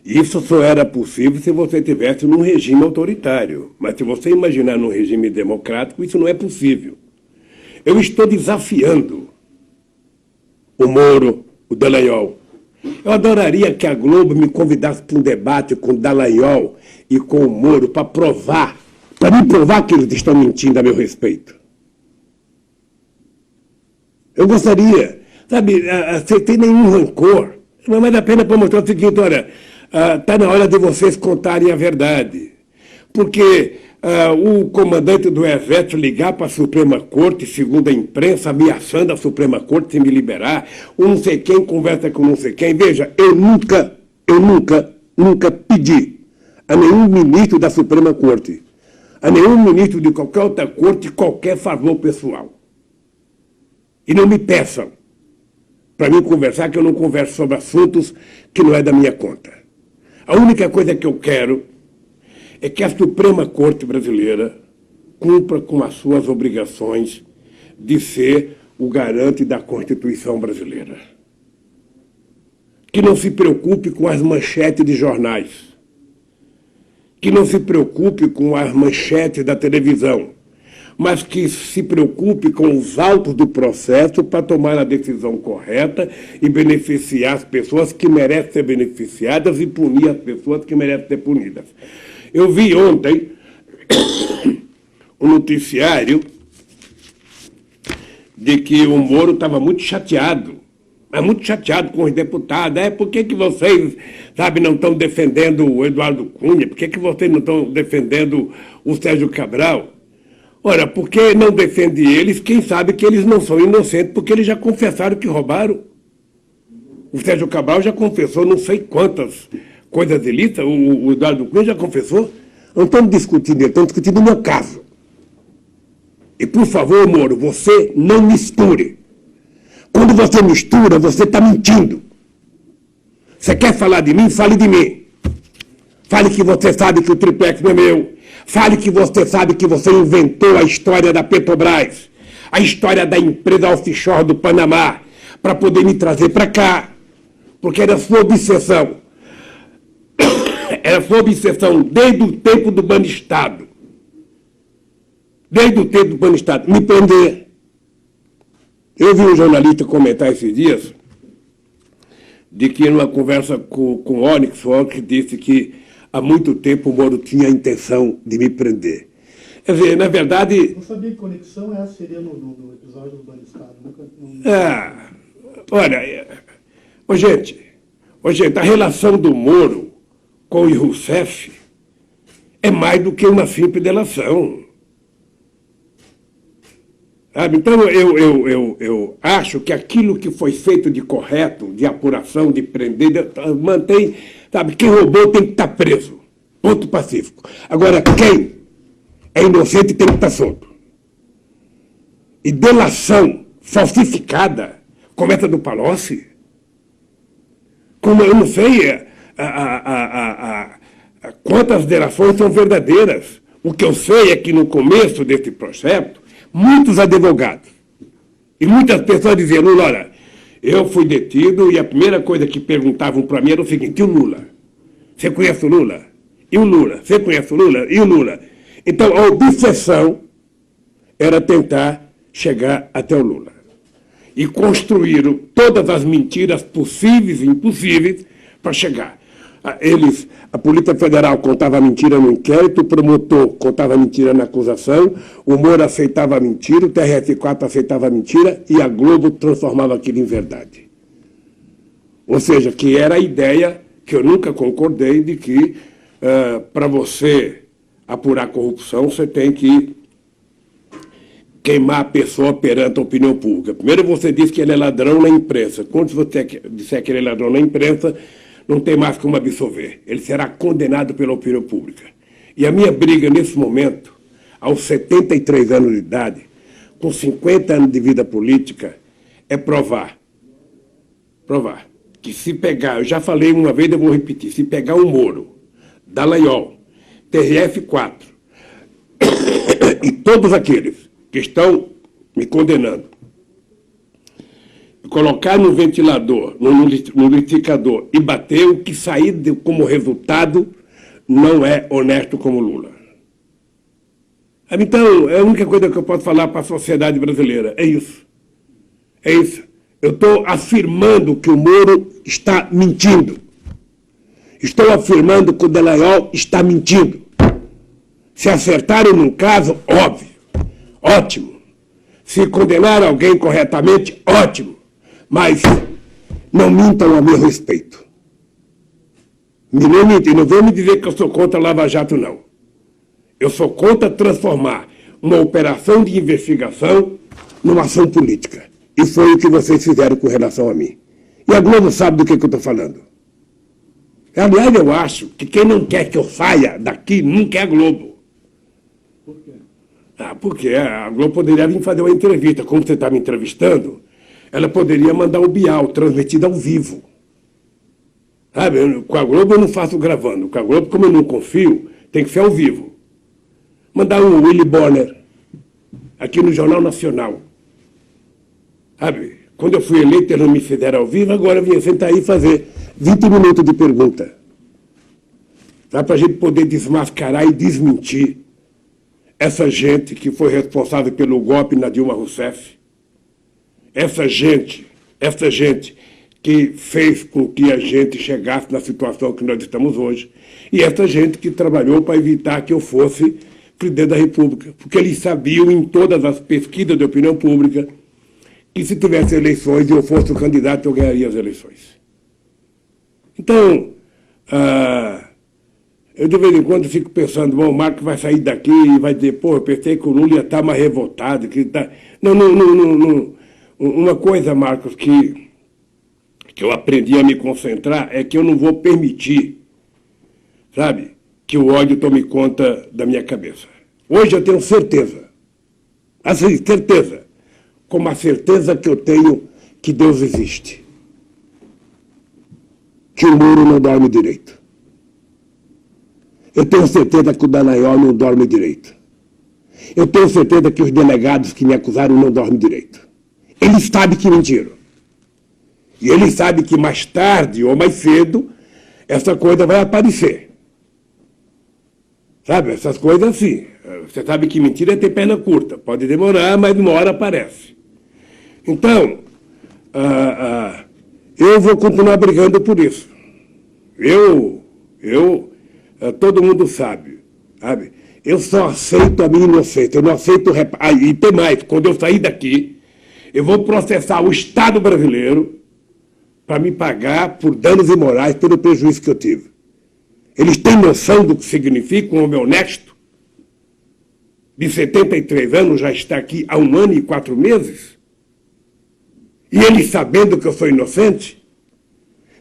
isso só era possível se você tivesse num regime autoritário. Mas se você imaginar num regime democrático, isso não é possível. Eu estou desafiando o Moro, o Dallagnol. Eu adoraria que a Globo me convidasse para um debate com o Dallagnol e com o Moro para me provar que eles estão mentindo a meu respeito. Eu gostaria, sabe, sem ter nenhum rancor. Não é mais a pena para mostrar o seguinte, olha, está na hora de vocês contarem a verdade. Porque o comandante do Exército ligar para a Suprema Corte, segundo a imprensa, ameaçando a Suprema Corte se me liberar, ou não sei quem conversa com não sei quem. Veja, eu nunca pedi a nenhum ministro da Suprema Corte, a nenhum ministro de qualquer outra corte, qualquer favor pessoal. E não me peçam para mim conversar, que eu não converso sobre assuntos que não é da minha conta. A única coisa que eu quero é que a Suprema Corte Brasileira cumpra com as suas obrigações de ser o garante da Constituição brasileira. Que não se preocupe com as manchetes de jornais. Que não se preocupe com as manchetes da televisão. mas que se preocupe com os autos do processo para tomar a decisão correta e beneficiar as pessoas que merecem ser beneficiadas e punir as pessoas que merecem ser punidas. Eu vi ontem um noticiário de que o Moro estava muito chateado, mas muito chateado com os deputados. Por que vocês, sabe, não estão defendendo o Eduardo Cunha? Por que vocês não estão defendendo o Sérgio Cabral? Ora, porque não defende eles, quem sabe que eles não são inocentes, porque eles já confessaram que roubaram. O Sérgio Cabral já confessou não sei quantas coisas ilícitas, o Eduardo Cunha já confessou. Não estamos discutindo, estamos discutindo o meu caso. E, por favor, Moro, você não misture. Quando você mistura, você está mentindo. Você quer falar de mim? Fale de mim. Fale que você sabe que o triplex não é meu. Fale que você sabe que você inventou a história da Petrobras, a história da empresa offshore do Panamá, para poder me trazer para cá. Porque era sua obsessão. Era sua obsessão desde o tempo do Banestado. Desde o tempo do Banestado. Me prender. Eu vi um jornalista comentar esses dias de que numa conversa com o Onyx, o Onyx disse que há muito tempo o Moro tinha a intenção de me prender. Quer dizer, na verdade... Não sabia que conexão essa seria no episódio do Banestado. Olha, gente, a relação do Moro com o Rousseff é mais do que uma simples delação. Sabe? Então, eu acho que aquilo que foi feito de correto, de apuração, de prender, mantém, sabe, quem roubou tem que estar preso. Ponto pacífico. Agora, quem é inocente tem que estar solto. E delação falsificada, como essa do Palocci, como eu não sei quantas delações são verdadeiras. O que eu sei é que no começo desse processo, muitos advogados e muitas pessoas diziam: Lula, olha, eu fui detido e a primeira coisa que perguntavam para mim era o seguinte: e o Lula? Você conhece o Lula? E o Lula? Você conhece o Lula? E o Lula? Então a obsessão era tentar chegar até o Lula. E construíram todas as mentiras possíveis e impossíveis para chegar. A Polícia Federal contava mentira no inquérito, o promotor contava mentira na acusação, o Moro aceitava a mentira, o TRF4 aceitava a mentira e a Globo transformava aquilo em verdade. Ou seja, que era a ideia, que eu nunca concordei, de que para você apurar corrupção, você tem que queimar a pessoa perante a opinião pública. Primeiro você diz que ele é ladrão na imprensa. Quando você disser que ele é ladrão na imprensa, não tem mais como absolver. Ele será condenado pela opinião pública. E a minha briga nesse momento, aos 73 anos de idade, com 50 anos de vida política, é provar que se pegar, eu já falei uma vez, eu vou repetir, se pegar o Moro, Dallagnol, TRF4 e todos aqueles que estão me condenando, colocar no ventilador, no liquidificador e bater, o que sair como resultado não é honesto como Lula. Então, é a única coisa que eu posso falar para a sociedade brasileira. É isso. É isso. Eu estou afirmando que o Moro está mentindo. Estou afirmando que o Dallagnol está mentindo. Se acertarem num caso, óbvio. Ótimo. Se condenar alguém corretamente, ótimo. Mas não mintam a meu respeito. Não mintem, não vão me dizer que eu sou contra a Lava Jato, não. Eu sou contra transformar uma operação de investigação numa ação política. E foi o que vocês fizeram com relação a mim. E a Globo sabe do que eu estou falando. Aliás, eu acho que quem não quer que eu saia daqui nunca é a Globo. Por quê? Porque a Globo poderia vir fazer uma entrevista. Como você está me entrevistando, ela poderia mandar o Bial, transmitido ao vivo. Sabe, com a Globo eu não faço gravando. Com a Globo, como eu não confio, tem que ser ao vivo. Mandar o Willy Bonner, aqui no Jornal Nacional. Sabe, quando eu fui eleito, eles não me fizeram ao vivo, agora eu vinha sentar aí e fazer 20 minutos de pergunta. Para a gente poder desmascarar e desmentir essa gente que foi responsável pelo golpe na Dilma Rousseff, essa gente que fez com que a gente chegasse na situação que nós estamos hoje, e essa gente que trabalhou para evitar que eu fosse presidente da República, porque eles sabiam em todas as pesquisas de opinião pública que se tivesse eleições e eu fosse o candidato, eu ganharia as eleições. Então, eu de vez em quando fico pensando, bom, o Marcos vai sair daqui e vai dizer, pô, eu pensei que o Lula ia estar mais revoltado. Que tá... Não. Uma coisa, Marcos, que eu aprendi a me concentrar é que eu não vou permitir, sabe, que o ódio tome conta da minha cabeça. Hoje eu tenho certeza, assim, certeza, como a certeza que eu tenho que Deus existe, que o Moro não dorme direito. Eu tenho certeza que o Dallagnol não dorme direito. Eu tenho certeza que os delegados que me acusaram não dormem direito. Eles sabem que mentiram. E eles sabem que mais tarde ou mais cedo essa coisa vai aparecer. Sabe, essas coisas assim. Você sabe que mentira é ter perna curta. Pode demorar, mas uma hora aparece. Então, eu vou continuar brigando por isso. Todo mundo sabe. Eu só aceito a minha inocência. Eu não aceito... E tem mais, quando eu sair daqui, eu vou processar o Estado brasileiro para me pagar por danos imorais pelo prejuízo que eu tive. Eles têm noção do que significa um homem honesto? De 73 anos, já está aqui há 1 ano e 4 meses? E eles sabendo que eu sou inocente?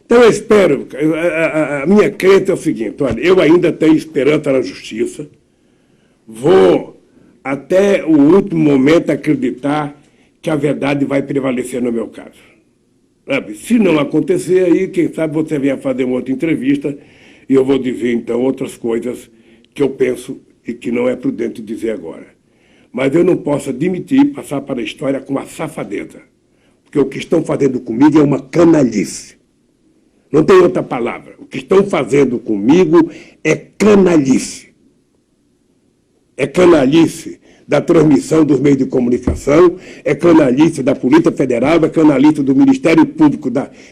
Então eu espero, a minha crença é o seguinte, olha, eu ainda tenho esperança na justiça, vou até o último momento acreditar que a verdade vai prevalecer no meu caso. Sabe? Se não acontecer aí, quem sabe você venha fazer uma outra entrevista e eu vou dizer então outras coisas que eu penso e que não é prudente dizer agora. Mas eu não posso admitir passar para a história com uma safadeza, porque o que estão fazendo comigo é uma canalice. Não tem outra palavra. O que estão fazendo comigo é canalice. É canalice da transmissão dos meios de comunicação, é canalice da Polícia Federal, é canalice do Ministério Público.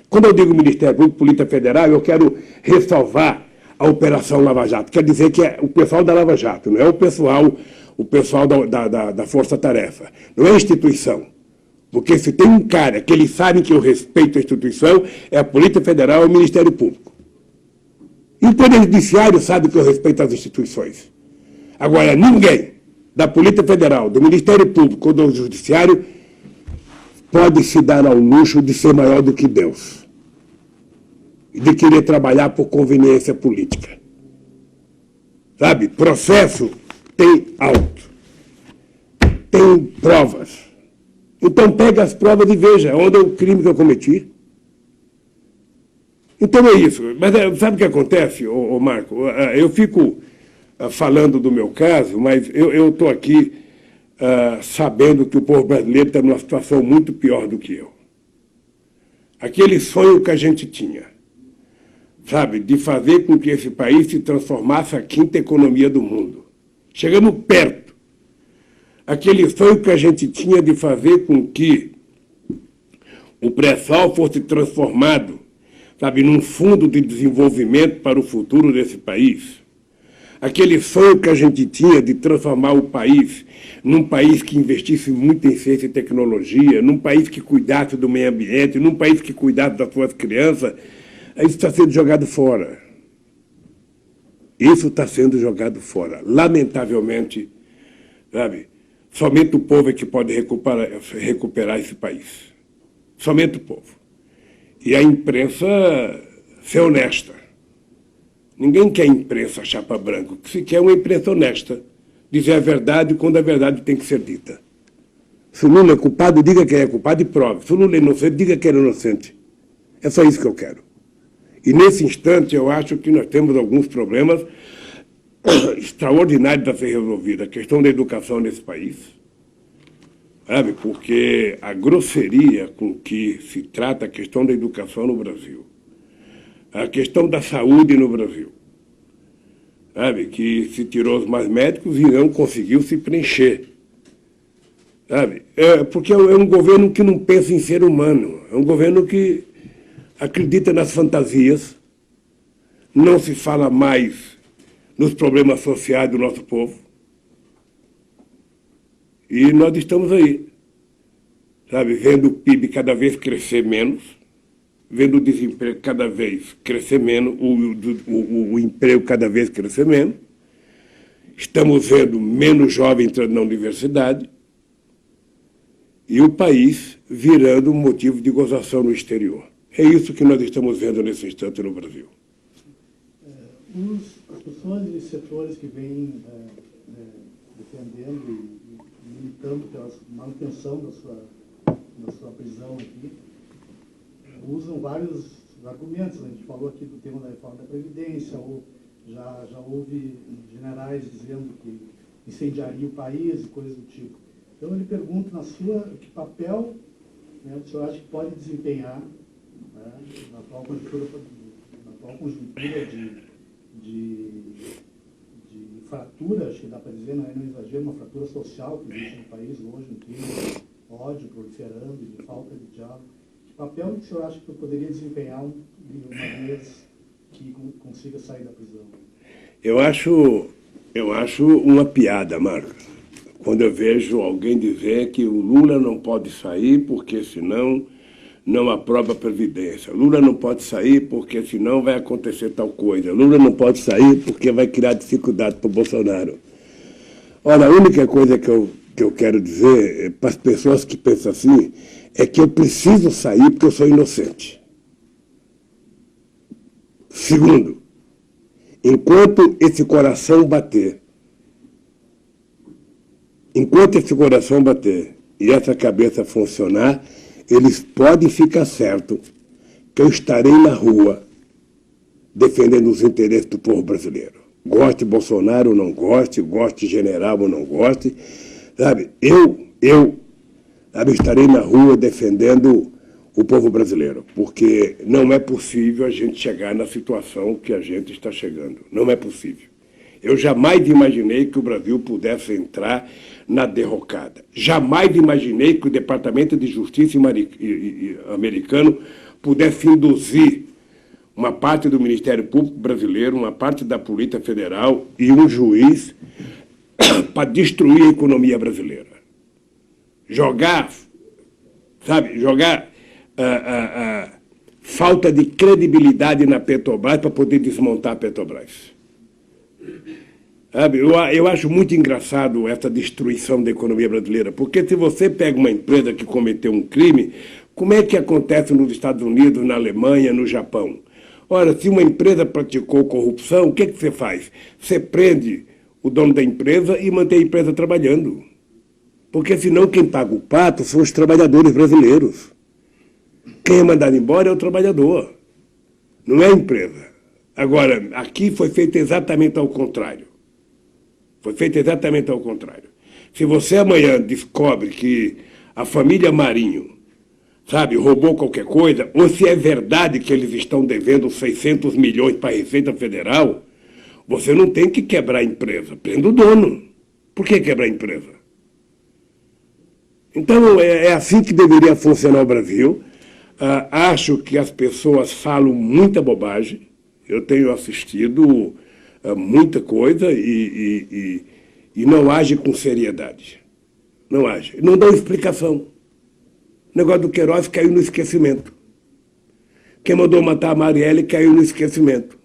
Quando eu digo Ministério Público, Polícia Federal, eu quero ressalvar a Operação Lava Jato. Quer dizer que é o pessoal da Lava Jato, não é o pessoal da Força Tarefa. Não é a instituição. Porque se tem um cara que eles sabem que eu respeito a instituição, é a Polícia Federal e o Ministério Público. E o Poder Judiciário sabe que eu respeito as instituições. Agora, ninguém da Polícia Federal, do Ministério Público ou do Judiciário pode se dar ao luxo de ser maior do que Deus. E de querer trabalhar por conveniência política. Sabe? Processo tem auto. Tem provas. Então pega as provas e veja onde é o crime que eu cometi. Então é isso. Mas sabe o que acontece, ô Marco? Eu fico falando do meu caso, mas eu estou aqui sabendo que o povo brasileiro está numa situação muito pior do que eu. Aquele sonho que a gente tinha, sabe, de fazer com que esse país se transformasse a 5ª economia do mundo. Chegamos perto. Aquele sonho que a gente tinha de fazer com que o pré-sal fosse transformado, sabe, num fundo de desenvolvimento para o futuro desse país. Aquele sonho que a gente tinha de transformar o país num país que investisse muito em ciência e tecnologia, num país que cuidasse do meio ambiente, num país que cuidasse das suas crianças, isso está sendo jogado fora. Isso está sendo jogado fora. Lamentavelmente, sabe? Somente o povo é que pode recuperar esse país. Somente o povo. E a imprensa ser honesta. Ninguém quer imprensa chapa branca. O que se quer é uma imprensa honesta. Dizer a verdade quando a verdade tem que ser dita. Se o Lula é culpado, diga que ele é culpado e prove. Se o Lula é inocente, diga que ele é inocente. É só isso que eu quero. E nesse instante eu acho que nós temos alguns problemas extraordinários a ser resolvidos. A questão da educação nesse país, sabe? Porque a grosseria com que se trata a questão da educação no Brasil, a questão da saúde no Brasil, sabe, que se tirou os mais médicos e não conseguiu se preencher. Sabe? Porque é um governo que não pensa em ser humano, é um governo que acredita nas fantasias, não se fala mais nos problemas sociais do nosso povo. E nós estamos aí, sabe, vendo o PIB cada vez crescer menos, vendo o desemprego cada vez crescer menos, o emprego cada vez crescer menos. Estamos vendo menos jovens entrando na universidade e o país virando um motivo de gozação no exterior. É isso que nós estamos vendo nesse instante no Brasil. As pessoas e setores que vêm defendendo e militando pela manutenção da sua prisão aqui, usam vários argumentos. A gente falou aqui do tema da reforma da Previdência, ou já houve generais dizendo que incendiaria o país e coisas do tipo. Então, eu lhe pergunto, que papel, né, o senhor acha que pode desempenhar, né, na atual conjuntura de fratura, acho que dá para dizer, não é um exagero, uma fratura social que existe no país hoje, um clima de ódio proliferando, de falta de diálogo. Que papel que o senhor acha que eu poderia desempenhar uma vez que consiga sair da prisão? Eu acho uma piada, Marcos, quando eu vejo alguém dizer que o Lula não pode sair porque senão não aprova a Previdência. Lula não pode sair porque senão vai acontecer tal coisa. Lula não pode sair porque vai criar dificuldade para o Bolsonaro. Ora, a única coisa que eu quero dizer para as pessoas que pensam assim é que eu preciso sair porque eu sou inocente. Segundo, enquanto esse coração bater e essa cabeça funcionar, eles podem ficar certos que eu estarei na rua defendendo os interesses do povo brasileiro. Goste Bolsonaro ou não goste, goste general ou não goste, sabe? Eu estarei na rua defendendo o povo brasileiro, porque não é possível a gente chegar na situação que a gente está chegando. Não é possível. Eu jamais imaginei que o Brasil pudesse entrar na derrocada. Jamais imaginei que o Departamento de Justiça americano pudesse induzir uma parte do Ministério Público brasileiro, uma parte da Polícia Federal e um juiz para destruir a economia brasileira. Jogar falta de credibilidade na Petrobras para poder desmontar a Petrobras. Sabe, eu acho muito engraçado essa destruição da economia brasileira, porque se você pega uma empresa que cometeu um crime, como é que acontece nos Estados Unidos, na Alemanha, no Japão? Ora, se uma empresa praticou corrupção, o que você faz? Você prende o dono da empresa e mantém a empresa trabalhando. Porque senão quem paga o pato são os trabalhadores brasileiros. Quem é mandado embora é o trabalhador, não é a empresa. Agora, aqui foi feito exatamente ao contrário. Foi feito exatamente ao contrário. Se você amanhã descobre que a família Marinho, sabe, roubou qualquer coisa, ou se é verdade que eles estão devendo 600 milhões para a Receita Federal, você não tem que quebrar a empresa, prenda o dono. Por que quebrar a empresa? Então, é assim que deveria funcionar o Brasil. Acho que as pessoas falam muita bobagem. Eu tenho assistido muita coisa e não age com seriedade. Não age. Não dão explicação. O negócio do Queiroz caiu no esquecimento. Quem mandou matar a Marielle caiu no esquecimento.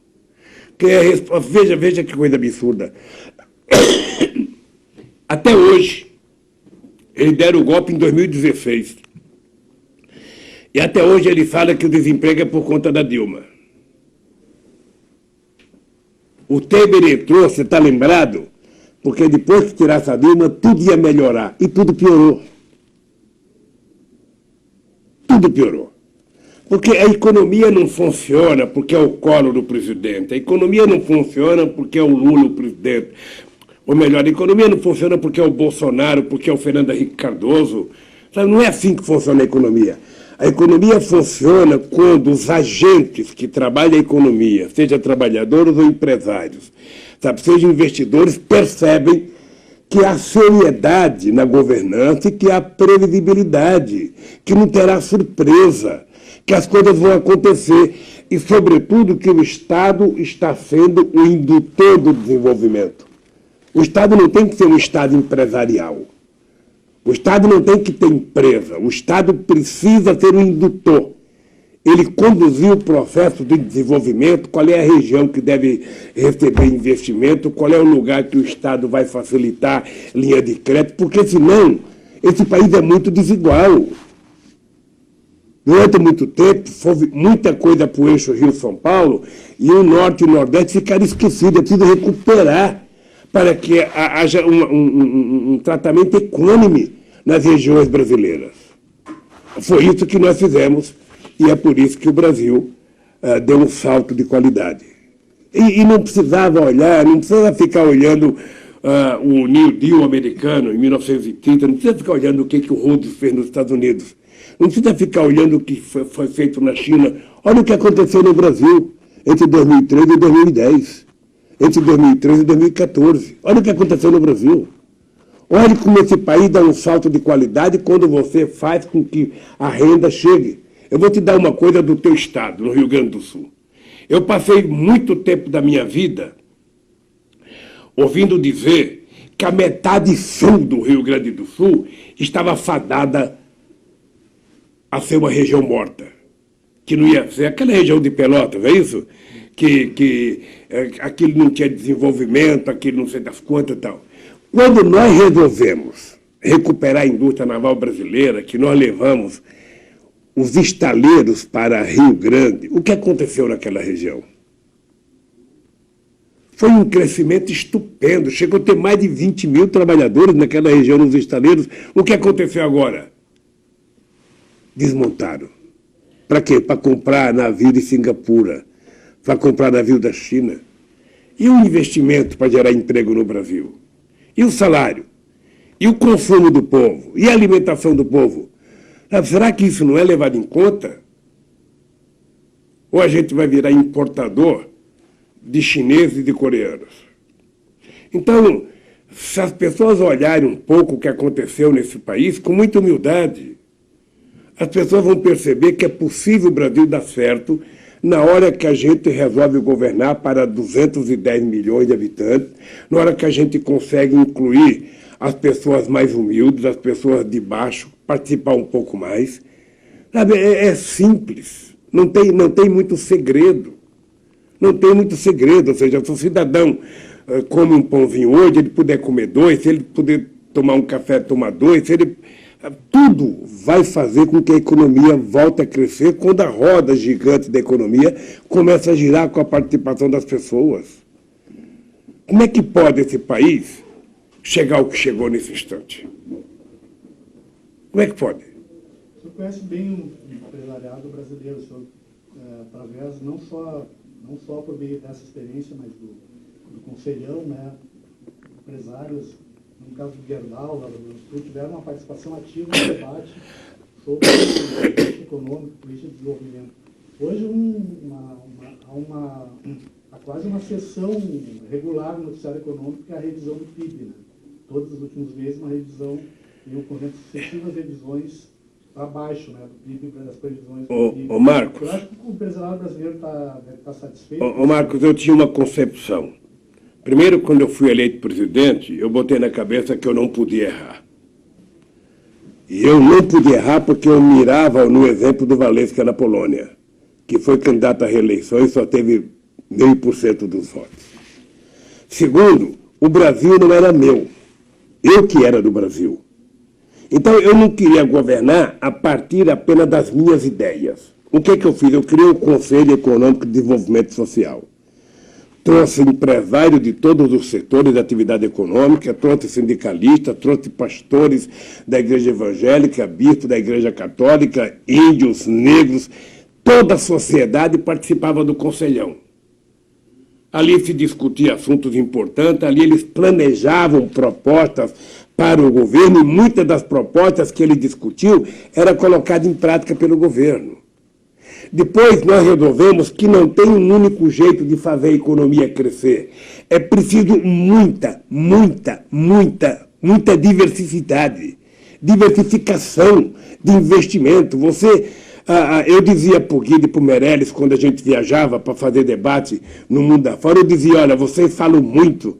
Veja que coisa absurda. Até hoje, eles deram o golpe em 2016. E até hoje ele fala que o desemprego é por conta da Dilma. O Temer entrou, você está lembrado? Porque depois que tirasse a Dilma, tudo ia melhorar. E tudo piorou. Tudo piorou. Porque a economia não funciona porque é o Collor o presidente. A economia não funciona porque é o Lula o presidente. Ou melhor, a economia não funciona porque é o Bolsonaro, porque é o Fernando Henrique Cardoso. Sabe, não é assim que funciona a economia. A economia funciona quando os agentes que trabalham a economia, seja trabalhadores ou empresários, sabe, seja investidores, percebem que há seriedade na governança e que há previsibilidade, que não terá surpresa, que as coisas vão acontecer e, sobretudo, que o Estado está sendo o indutor do desenvolvimento. O Estado não tem que ser um Estado empresarial. O Estado não tem que ter empresa. O Estado precisa ser um indutor. Ele conduzir o processo de desenvolvimento, qual é a região que deve receber investimento, qual é o lugar que o Estado vai facilitar linha de crédito, porque senão esse país é muito desigual. Durante muito tempo, foi muita coisa para o eixo Rio-São Paulo e o Norte e o Nordeste ficaram esquecidos. É preciso recuperar para que haja um tratamento equânime nas regiões brasileiras. Foi isso que nós fizemos e é por isso que o Brasil deu um salto de qualidade. E não precisava olhar, não precisava ficar olhando o New Deal americano em 1930, não precisa ficar olhando o que o Roosevelt fez nos Estados Unidos, não precisa ficar olhando o que foi feito na China. Olha o que aconteceu no Brasil entre 2013 e 2010. Entre 2013 e 2014. Olha o que aconteceu no Brasil. Olha como esse país dá um salto de qualidade quando você faz com que a renda chegue. Eu vou te dar uma coisa do teu estado, no Rio Grande do Sul. Eu passei muito tempo da minha vida ouvindo dizer que a metade sul do Rio Grande do Sul estava fadada a ser uma região morta. Que não ia ser aquela região de Pelotas, é isso? Que aquilo não tinha desenvolvimento, aquilo não sei das quantas e tal. Quando nós resolvemos recuperar a indústria naval brasileira, que nós levamos os estaleiros para Rio Grande, o que aconteceu naquela região? Foi um crescimento estupendo, chegou a ter mais de 20 mil trabalhadores naquela região, nos estaleiros. O que aconteceu agora? Desmontaram. Para quê? Para comprar navio de Singapura, para comprar navio da China. E o investimento para gerar emprego no Brasil? E o salário? E o consumo do povo? E a alimentação do povo? Será que isso não é levado em conta? Ou a gente vai virar importador de chineses e de coreanos? Então, se as pessoas olharem um pouco o que aconteceu nesse país, com muita humildade, as pessoas vão perceber que é possível o Brasil dar certo na hora que a gente resolve governar para 210 milhões de habitantes, na hora que a gente consegue incluir as pessoas mais humildes, as pessoas de baixo, participar um pouco mais. Sabe, é simples, não tem muito segredo. Não tem muito segredo, ou seja, se o cidadão come um pãozinho hoje, ele puder comer dois, se ele puder tomar um café, tomar dois, se ele... Tudo vai fazer com que a economia volte a crescer quando a roda gigante da economia começa a girar com a participação das pessoas. Como é que pode esse país chegar ao que chegou nesse instante? Como é que pode? O senhor conhece bem o empresariado brasileiro, o senhor, através não só por meio dessa experiência, mas do conselhão, né, empresários, no caso do Gerdau, lá do Rio Grande do Sul, tiveram uma participação ativa no debate sobre política econômica, política de desenvolvimento. Hoje há quase uma sessão regular no noticiário econômico, que é a revisão do PIB. Né? Todos os últimos meses, uma revisão, e ocorrendo sucessivas revisões para baixo, né, do PIB, das previsões do PIB. Ô Marcos, eu acho que o empresariado brasileiro deve estar satisfeito. Ô Marcos, eu tinha uma concepção. Primeiro, quando eu fui eleito presidente, eu botei na cabeça que eu não podia errar. E eu não podia errar porque eu mirava no exemplo do Valesca na Polônia, que foi candidato à reeleição e só teve 0,5% dos votos. Segundo, o Brasil não era meu. Eu que era do Brasil. Então, eu não queria governar a partir apenas das minhas ideias. O que eu fiz? Eu criei o Conselho Econômico de Desenvolvimento Social. Trouxe empresários de todos os setores da atividade econômica, trouxe sindicalistas, trouxe pastores da igreja evangélica, bispos da igreja católica, índios, negros, toda a sociedade participava do conselhão. ali se discutia assuntos importantes, ali eles planejavam propostas para o governo e muitas das propostas que ele discutiu era colocada em prática pelo governo. Depois nós resolvemos que não tem um único jeito de fazer a economia crescer. É preciso muita diversificação de investimento. Eu dizia para o Guido e para o Meirelles, quando a gente viajava para fazer debate no mundo afora, eu dizia, olha, vocês falam muito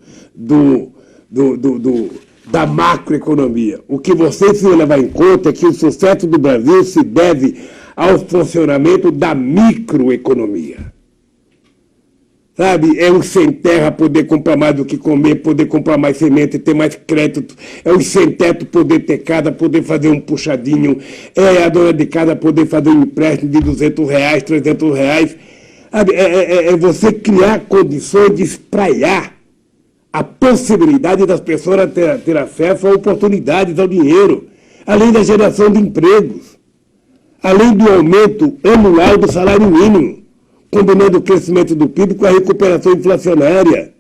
da macroeconomia. O que vocês precisam levar em conta é que o sucesso do Brasil se deve ao funcionamento da microeconomia. Sabe, é um sem terra poder comprar mais do que comer, poder comprar mais semente, ter mais crédito, é um sem teto poder ter casa, poder fazer um puxadinho, é a dona de casa poder fazer um empréstimo de R$200, R$300, sabe, é você criar condições de espraiar a possibilidade das pessoas ter acesso a oportunidades, ao dinheiro, além da geração de empregos, além do aumento anual do salário mínimo, combinando o crescimento do PIB com a recuperação inflacionária.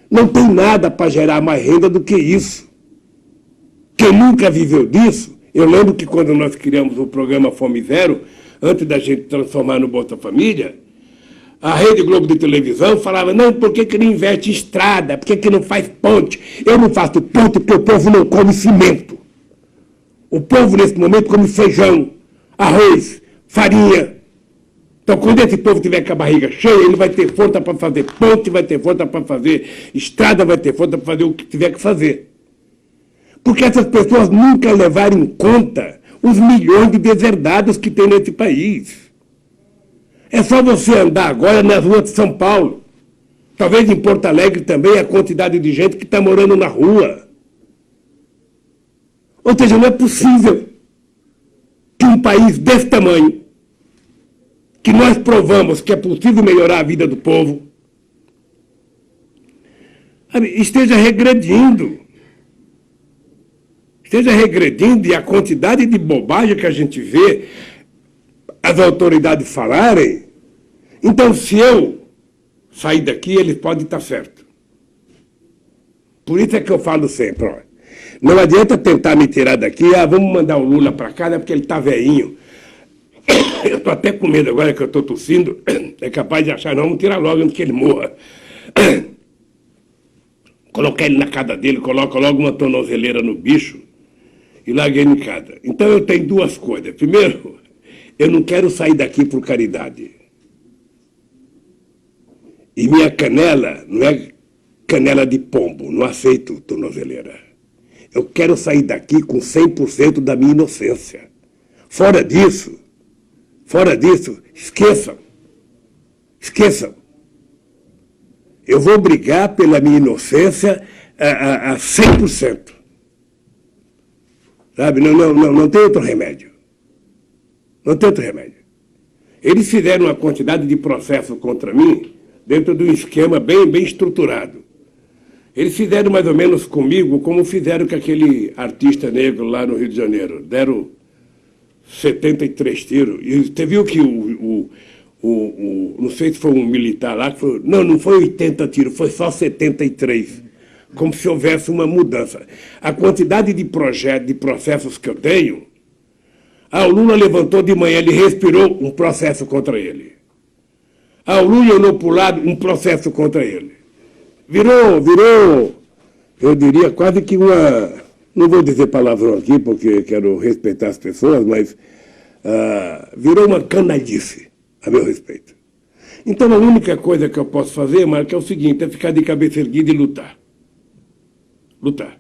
Não tem nada para gerar mais renda do que isso. Quem nunca viveu disso, eu lembro que quando nós criamos o programa Fome Zero, antes da gente transformar no Bolsa Família, a Rede Globo de televisão falava, não, por que não investe em estrada? Por que não faz ponte? Eu não faço ponte porque o povo não come cimento. O povo, nesse momento, come feijão, arroz, farinha. Então, quando esse povo tiver com a barriga cheia, ele vai ter força para fazer ponte, vai ter força para fazer estrada, vai ter força para fazer o que tiver que fazer. Porque essas pessoas nunca levaram em conta os milhões de deserdados que tem nesse país. É só você andar agora nas ruas de São Paulo. Talvez em Porto Alegre também a quantidade de gente que está morando na rua. Ou seja, não é possível que um país desse tamanho, que nós provamos que é possível melhorar a vida do povo, esteja regredindo. Esteja regredindo, e a quantidade de bobagem que a gente vê as autoridades falarem. Então, se eu sair daqui, eles podem estar certos. Por isso é que eu falo sempre, ó, não adianta tentar me tirar daqui, vamos mandar o Lula para cá, né, porque ele está velhinho. Eu estou até com medo agora que eu estou tossindo, é capaz de achar, não, vamos tirar logo antes que ele morra. Colocar ele na casa dele, coloca logo uma tornozeleira no bicho e larga ele em casa. Então eu tenho duas coisas. Primeiro, eu não quero sair daqui por caridade. E minha canela não é canela de pombo, não aceito tornozeleira. Eu quero sair daqui com 100% da minha inocência. Fora disso, esqueçam. Eu vou brigar pela minha inocência a 100%. Sabe? Não tem outro remédio. Não tem outro remédio. Eles fizeram uma quantidade de processo contra mim dentro de um esquema bem estruturado. Eles fizeram mais ou menos comigo como fizeram com aquele artista negro lá no Rio de Janeiro. Deram 73 tiros. E você viu que não sei se foi um militar lá, que foi, não foi 80 tiros, foi só 73. Como se houvesse uma mudança. A quantidade de processos que eu tenho, o Lula levantou de manhã, ele respirou, um processo contra ele. O Lula olhou para o lado, um processo contra ele. Virou, eu diria, quase que uma... Não vou dizer palavrão aqui, porque quero respeitar as pessoas, mas virou uma canalice a meu respeito. Então, a única coisa que eu posso fazer, Marco, é o seguinte, é ficar de cabeça erguida e lutar. Lutar.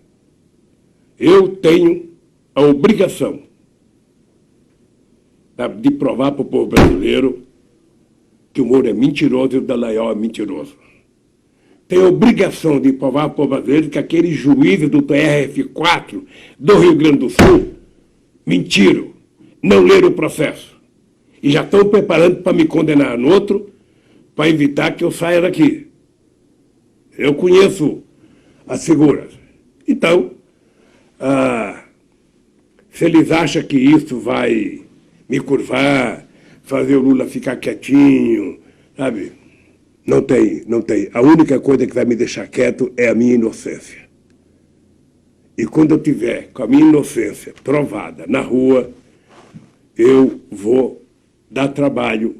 Eu tenho a obrigação de provar para o povo brasileiro que o Moro é mentiroso e o Dallagnol é mentiroso. Tem a obrigação de provar para o povo brasileiro que aqueles juízes do TRF4 do Rio Grande do Sul mentiram, não leram o processo. E já estão preparando para me condenar no outro, para evitar que eu saia daqui. Eu conheço as figuras. Então, se eles acham que isso vai me curvar, fazer o Lula ficar quietinho, sabe? Não tem, não tem. A única coisa que vai me deixar quieto é a minha inocência. E quando eu tiver com a minha inocência provada na rua, eu vou dar trabalho,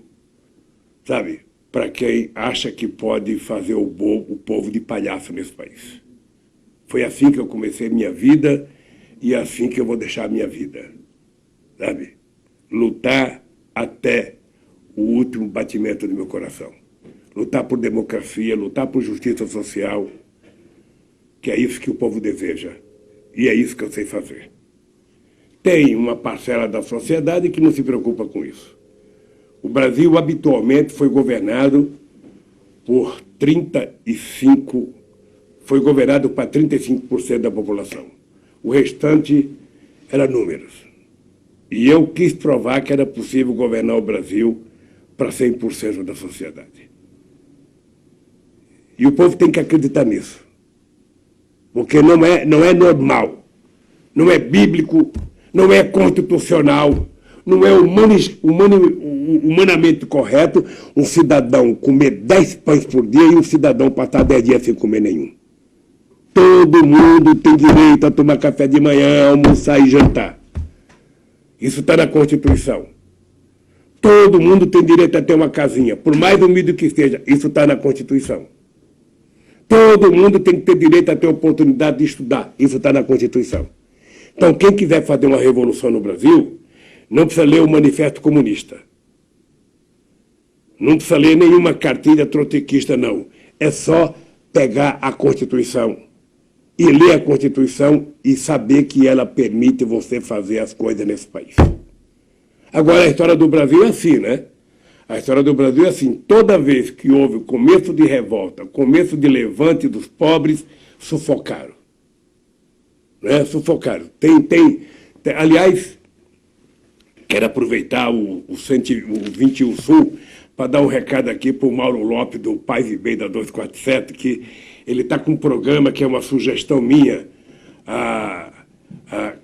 sabe, para quem acha que pode fazer o povo de palhaço nesse país. Foi assim que eu comecei minha vida e é assim que eu vou deixar a minha vida, sabe? Lutar até o último batimento do meu coração. Lutar por democracia, lutar por justiça social, que é isso que o povo deseja. E é isso que eu sei fazer. Tem uma parcela da sociedade que não se preocupa com isso. O Brasil habitualmente foi governado por 35%, foi governado para 35% da população. O restante era números. E eu quis provar que era possível governar o Brasil para 100% da sociedade. E o povo tem que acreditar nisso. Porque não é normal, não é bíblico, não é constitucional, não é humanamente correto um cidadão comer 10 pães por dia e um cidadão passar 10 dias sem comer nenhum. Todo mundo tem direito a tomar café de manhã, almoçar e jantar. Isso está na Constituição. Todo mundo tem direito a ter uma casinha, por mais humilde que seja, isso está na Constituição. Todo mundo tem que ter direito a ter oportunidade de estudar, isso está na Constituição. Então, quem quiser fazer uma revolução no Brasil, não precisa ler o Manifesto Comunista. Não precisa ler nenhuma cartilha trotskista, não. É só pegar a Constituição e ler a Constituição e saber que ela permite você fazer as coisas nesse país. Agora, a história do Brasil é assim, né? A história do Brasil é assim. Toda vez que houve o começo de revolta, começo de levante dos pobres, sufocaram. Né? Sufocaram. Aliás, quero aproveitar o 21 Sul para dar um recado aqui para o Mauro Lopes, do Paz e Bem da 247, que ele está com um programa que é uma sugestão minha,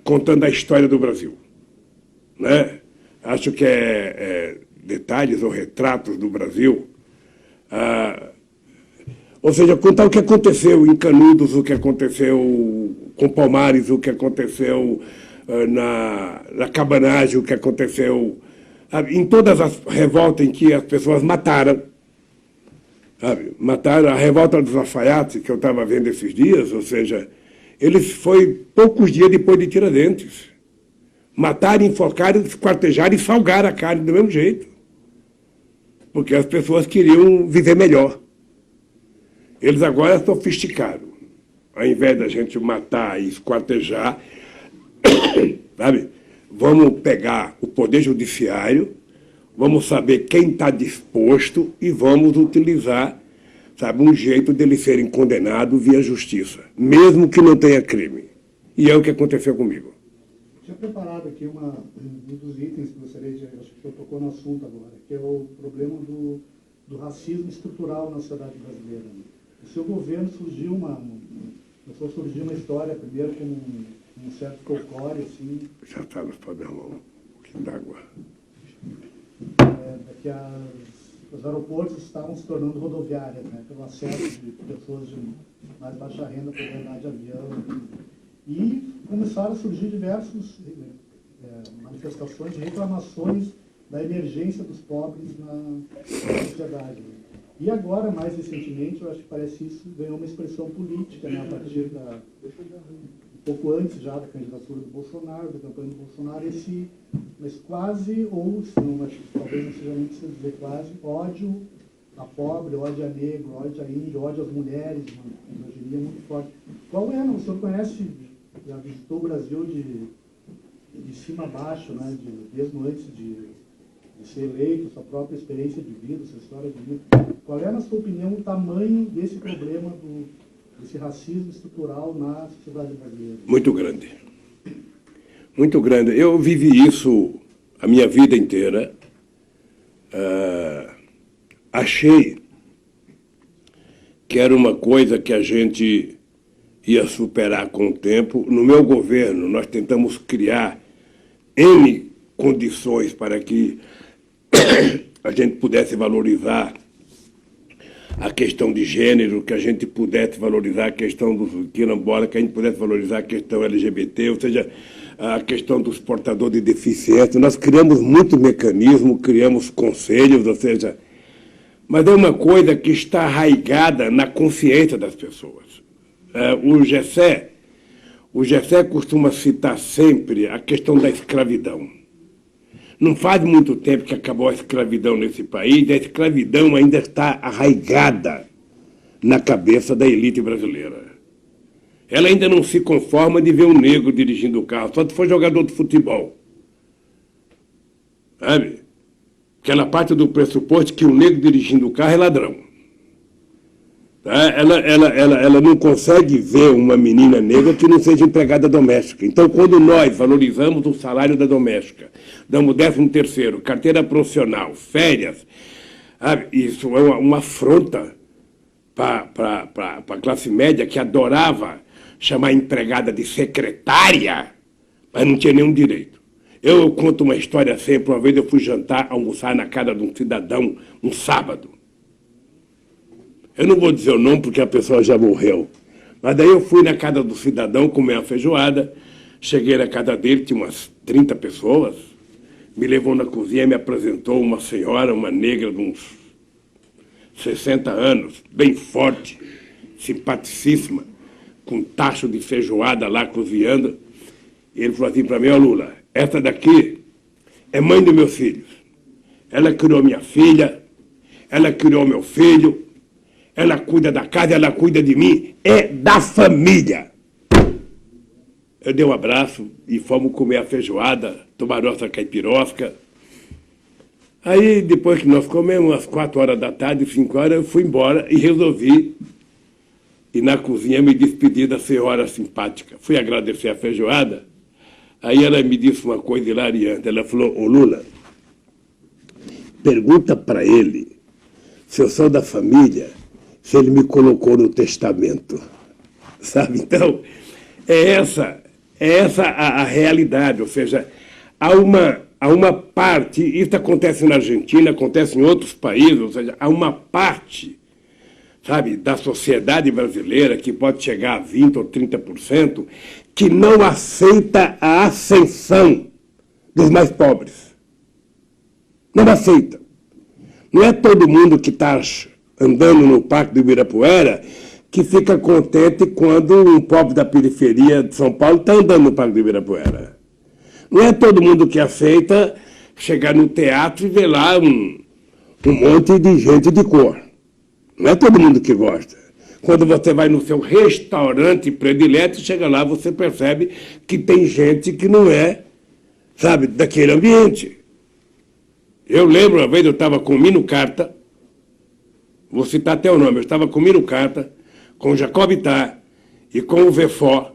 contando a história do Brasil. Né? Acho que é detalhes ou retratos do Brasil. Ou seja, contar o que aconteceu em Canudos, o que aconteceu com Palmares, o que aconteceu na Cabanagem, o que aconteceu em todas as revoltas em que as pessoas mataram. Sabe? Mataram a revolta dos alfaiates, que eu estava vendo esses dias, ou seja, eles foi poucos dias depois de Tiradentes. Mataram, enforcaram, esquartejaram e salgaram a carne do mesmo jeito. Porque as pessoas queriam viver melhor. Eles agora sofisticaram. Ao invés da gente matar e esquartejar, sabe? Vamos pegar o Poder Judiciário, vamos saber quem está disposto e vamos utilizar, sabe, um jeito deles serem condenados via justiça, mesmo que não tenha crime. E é o que aconteceu comigo. Tinha preparado aqui um dos itens que gostaria de... Acho que eu tocou no assunto agora, que é o problema do racismo estrutural na sociedade brasileira. O seu governo começou a surgir uma história, primeiro com um certo folclore, assim... Já está no Faberlão, um pouquinho d'água. Que os aeroportos estavam se tornando rodoviárias, né, pelo acesso de pessoas de mais baixa renda para voar de avião. E começaram a surgir diversas manifestações de reclamações da emergência dos pobres na sociedade. E agora, mais recentemente, eu acho que parece isso ganhou uma expressão política, né, a partir um pouco antes já da candidatura do Bolsonaro, da campanha do Bolsonaro, mas quase, ou se não, mas talvez não seja nem preciso dizer quase, ódio a pobre, ódio a negro, ódio a índio, ódio às mulheres, uma misoginia muito forte. Qual é, o senhor conhece, já visitou o Brasil de cima a baixo, né, mesmo antes de ser eleito, sua própria experiência de vida, sua história de vida. Qual é, na sua opinião, o tamanho desse problema desse racismo estrutural na sociedade brasileira? Muito grande. Muito grande. Eu vivi isso a minha vida inteira. Achei que era uma coisa que a gente ia superar com o tempo. No meu governo, nós tentamos criar N condições para que a gente pudesse valorizar a questão de gênero, que a gente pudesse valorizar a questão do quilombola, que a gente pudesse valorizar a questão LGBT, ou seja, a questão dos portadores de deficiência. Nós criamos muito mecanismo, criamos conselhos, ou seja, mas é uma coisa que está arraigada na consciência das pessoas. O Gessé costuma citar sempre a questão da escravidão. Não faz muito tempo que acabou a escravidão nesse país, a escravidão ainda está arraigada na cabeça da elite brasileira. Ela ainda não se conforma de ver um negro dirigindo o carro, só se for jogador de futebol. Sabe? Aquela parte do pressuposto que o negro dirigindo o carro é ladrão. Tá? Ela não consegue ver uma menina negra que não seja empregada doméstica. Então, quando nós valorizamos o salário da doméstica, damos 13º, carteira profissional, férias, sabe? Isso é uma afronta para a classe média que adorava chamar a empregada de secretária, mas não tinha nenhum direito. Eu conto uma história sempre. Uma vez eu fui almoçar na casa de um cidadão, um sábado. Eu não vou dizer o nome porque a pessoa já morreu. Mas daí eu fui na casa do cidadão comer uma feijoada, cheguei na casa dele, tinha umas 30 pessoas, me levou na cozinha, me apresentou uma senhora, uma negra de uns 60 anos, bem forte, simpaticíssima, com tacho de feijoada lá cozinhando. E ele falou assim para mim: ó Lula, essa daqui é mãe dos meus filhos. Ela criou minha filha, ela criou meu filho, ela cuida da casa, ela cuida de mim, é da família. Eu dei um abraço e fomos comer a feijoada, tomar nossa caipirosca. Aí, depois que nós comemos, às 4 horas da tarde, 5 horas, eu fui embora e resolvi ir na cozinha me despedir da senhora simpática. Fui agradecer a feijoada. Aí ela me disse uma coisa hilariante. Ela falou: ô Lula, pergunta para ele se eu sou da família, se ele me colocou no testamento. Sabe? Então, é essa a realidade. Ou seja, há uma parte, isso acontece na Argentina, acontece em outros países, ou seja, há uma parte, sabe, da sociedade brasileira, que pode chegar a 20% ou 30%, que não aceita a ascensão dos mais pobres. Não aceita. Não é todo mundo que está andando no Parque do Ibirapuera que fica contente quando um pobre da periferia de São Paulo está andando no Parque do Ibirapuera. Não é todo mundo que aceita chegar no teatro e ver lá um monte de gente de cor. Não é todo mundo que gosta. Quando você vai no seu restaurante predileto, chega lá, você percebe que tem gente que não é, sabe, daquele ambiente. Eu lembro, uma vez eu estava com o Mino Carta, vou citar até o nome, eu estava com o Mino Carta, com o Jacob Ittar e com o Vefó,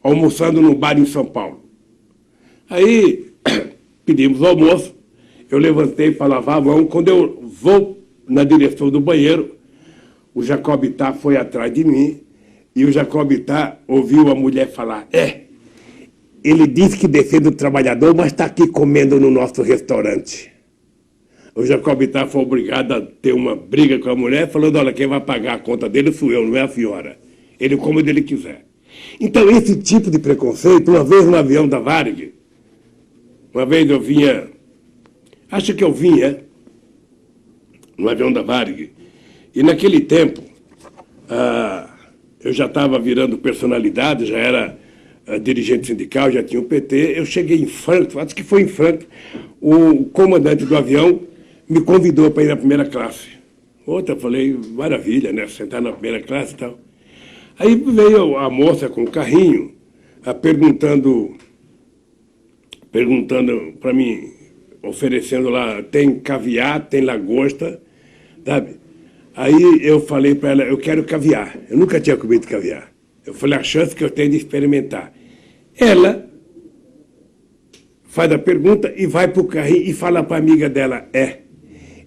almoçando num bar em São Paulo. Aí pedimos o almoço, eu levantei para lavar a mão. Quando eu vou na direção do banheiro, o Jacob Ittar foi atrás de mim e o Jacob Ittar ouviu a mulher falar: ele disse que defende o trabalhador, mas está aqui comendo no nosso restaurante. O Jacob Ittar foi obrigado a ter uma briga com a mulher, falando: olha, quem vai pagar a conta dele sou eu, não é a senhora. Ele come onde ele quiser. Então, esse tipo de preconceito, uma vez no avião da Varig, uma vez eu vinha, acho que eu vinha no avião da Varig, e naquele tempo eu já estava virando personalidade, já era dirigente sindical, já tinha o PT. Eu cheguei em Frankfurt, acho que foi em Frankfurt, o comandante do avião me convidou para ir na primeira classe. Outra, falei, maravilha, né, sentar na primeira classe e tal. Aí veio a moça com o carrinho, perguntando para mim, oferecendo lá, tem caviar, tem lagosta, sabe? Aí eu falei para ela: eu quero caviar. Eu nunca tinha comido caviar. Eu falei: a chance que eu tenho de experimentar. Ela faz a pergunta e vai para o carrinho e fala para a amiga dela: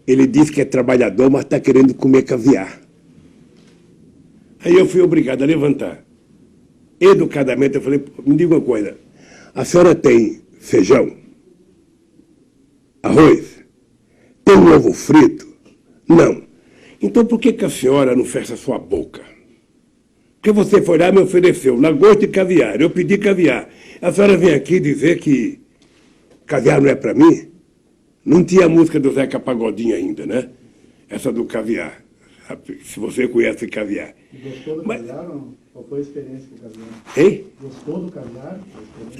ele disse que é trabalhador, mas está querendo comer caviar. Aí eu fui obrigado a levantar. Educadamente eu falei: me diga uma coisa, a senhora tem feijão? Arroz? Tem um ovo frito? Não. Então por que a senhora não fecha sua boca? Porque você foi lá e me ofereceu lagosta e caviar. Eu pedi caviar. A senhora vem aqui dizer que caviar não é para mim? Não tinha a música do Zeca Pagodinho ainda, né? Essa do caviar. Se você conhece caviar. Gostou do caviar ou não? Qual foi a experiência com o caviar? Hein? Gostou do caviar?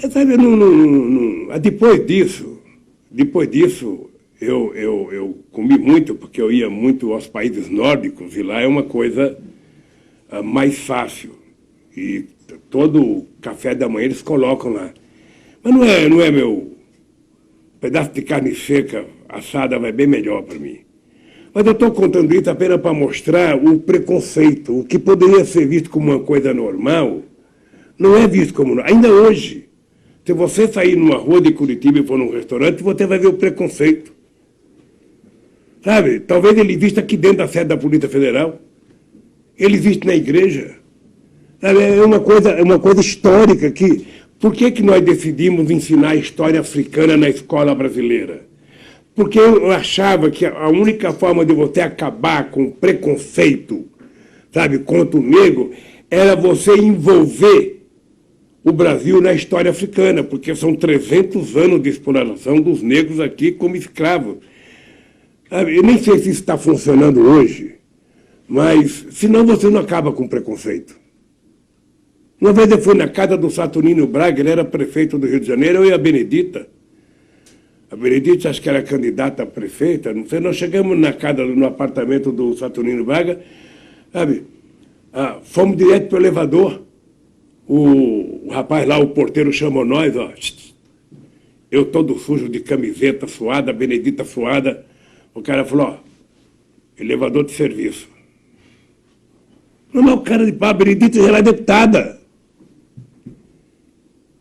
Sabe, depois disso eu comi muito, porque eu ia muito aos países nórdicos, e lá é uma coisa mais fácil. E todo o café da manhã eles colocam lá. Mas não é meu pedaço de carne seca assada, vai bem melhor para mim. Mas eu estou contando isso apenas para mostrar o preconceito. O que poderia ser visto como uma coisa normal, não é visto como... Ainda hoje, se você sair numa rua de Curitiba e for num restaurante, você vai ver o preconceito. Sabe? Talvez ele exista aqui dentro da sede da Polícia Federal. Ele existe na igreja. Sabe? É uma coisa histórica aqui. Por que nós decidimos ensinar a história africana na escola brasileira? Porque eu achava que a única forma de você acabar com o preconceito, sabe, contra o negro, era você envolver o Brasil na história africana, porque são 300 anos de exploração dos negros aqui como escravos. Sabe, eu nem sei se isso está funcionando hoje, mas senão você não acaba com o preconceito. Uma vez eu fui na casa do Saturnino Braga, ele era prefeito do Rio de Janeiro, eu e a Benedita. A Benedita, acho que era candidata a prefeita, não sei, nós chegamos na casa, no apartamento do Saturnino Braga, sabe? Fomos direto para o elevador. O rapaz lá, o porteiro, chamou nós, ó. Eu todo sujo de camiseta suada, a Benedita suada. O cara falou, ó, elevador de serviço. Não, o cara de pau, a Benedita já era deputada.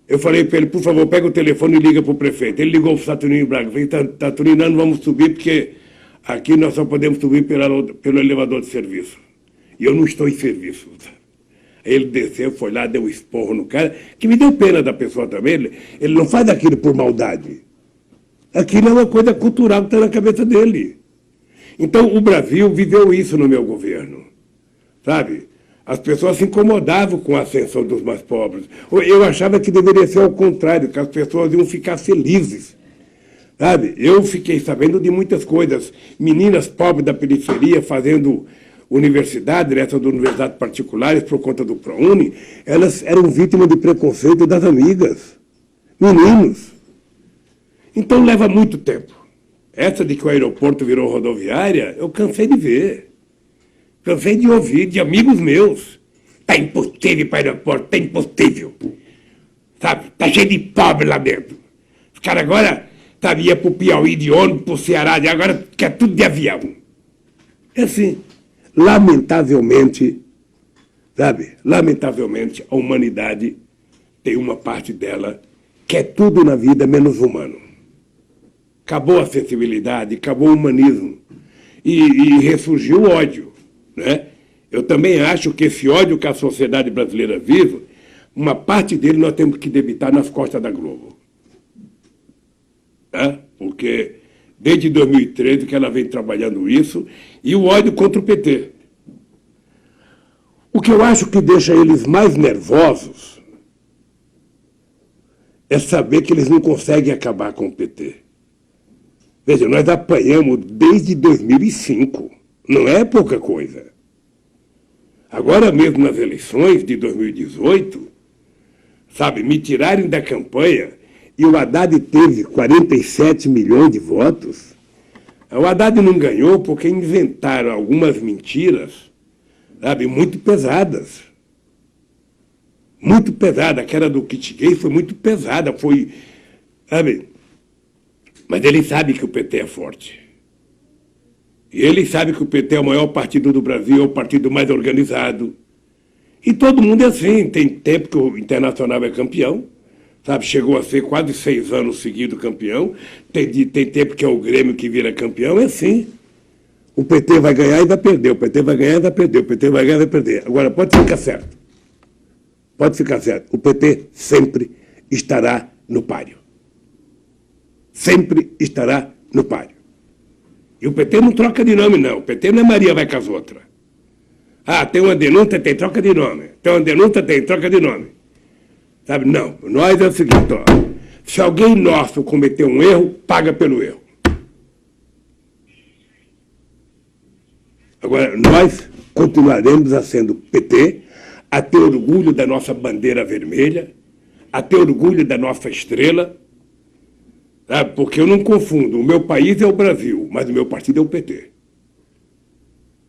Eu falei para ele, por favor, pega o telefone e liga para o prefeito. Ele ligou para o Saturnino Braga. Eu falei, Saturnino, não vamos subir porque aqui nós só podemos subir pelo elevador de serviço. E eu não estou em serviço. Aí ele desceu, foi lá, deu um esporro no cara, que me deu pena da pessoa também. Ele não faz aquilo por maldade. Aquilo é uma coisa cultural que está na cabeça dele. Então, o Brasil viveu isso no meu governo, sabe? As pessoas se incomodavam com a ascensão dos mais pobres. Eu achava que deveria ser ao contrário, que as pessoas iam ficar felizes. Sabe? Eu fiquei sabendo de muitas coisas. Meninas pobres da periferia fazendo universidade, essas de universidades particulares, por conta do ProUni, elas eram vítimas de preconceito das amigas. Meninos. Então leva muito tempo. Essa de que o aeroporto virou rodoviária, eu cansei de ver. Cansei de ouvir de amigos meus. Está impossível para o aeroporto, está impossível. Sabe? Está cheio de pobre lá dentro. Os caras agora, sabe, ia para o Piauí de ônibus, para o Ceará, e agora quer tudo de avião. É assim. Lamentavelmente, sabe? Lamentavelmente, a humanidade tem uma parte dela que é tudo na vida menos humano. Acabou a sensibilidade, acabou o humanismo. E ressurgiu o ódio. Né? Eu também acho que esse ódio que a sociedade brasileira vive, uma parte dele nós temos que debitar nas costas da Globo. Né? Porque desde 2013 que ela vem trabalhando isso, e o ódio contra o PT. O que eu acho que deixa eles mais nervosos é saber que eles não conseguem acabar com o PT. Veja, nós apanhamos desde 2005. Não é pouca coisa. Agora mesmo nas eleições de 2018, sabe, me tirarem da campanha e o Haddad teve 47 milhões de votos. O Haddad não ganhou porque inventaram algumas mentiras, sabe, muito pesadas. Muito pesada. Aquela do kit gay foi muito pesada, foi, sabe, mas ele sabe que o PT é forte. E ele sabe que o PT é o maior partido do Brasil, é o partido mais organizado. E todo mundo é assim. Tem tempo que o Internacional é campeão, sabe? Chegou a ser quase 6 anos seguidos campeão. Tem tempo que é o Grêmio que vira campeão, é assim. O PT vai ganhar e vai perder, o PT vai ganhar e vai perder, o PT vai ganhar e vai perder. Agora, pode ficar certo. Pode ficar certo. O PT sempre estará no páreo. Sempre estará no páreo. E o PT não troca de nome, não. O PT não é Maria vai com as outras. Ah, tem uma denúncia, tem troca de nome. Tem uma denúncia, tem troca de nome. Sabe? Não. Nós é o seguinte, ó. Se alguém nosso cometer um erro, paga pelo erro. Agora, nós continuaremos a sendo PT, a ter orgulho da nossa bandeira vermelha, a ter orgulho da nossa estrela, sabe? Porque eu não confundo. O meu país é o Brasil, mas o meu partido é o PT.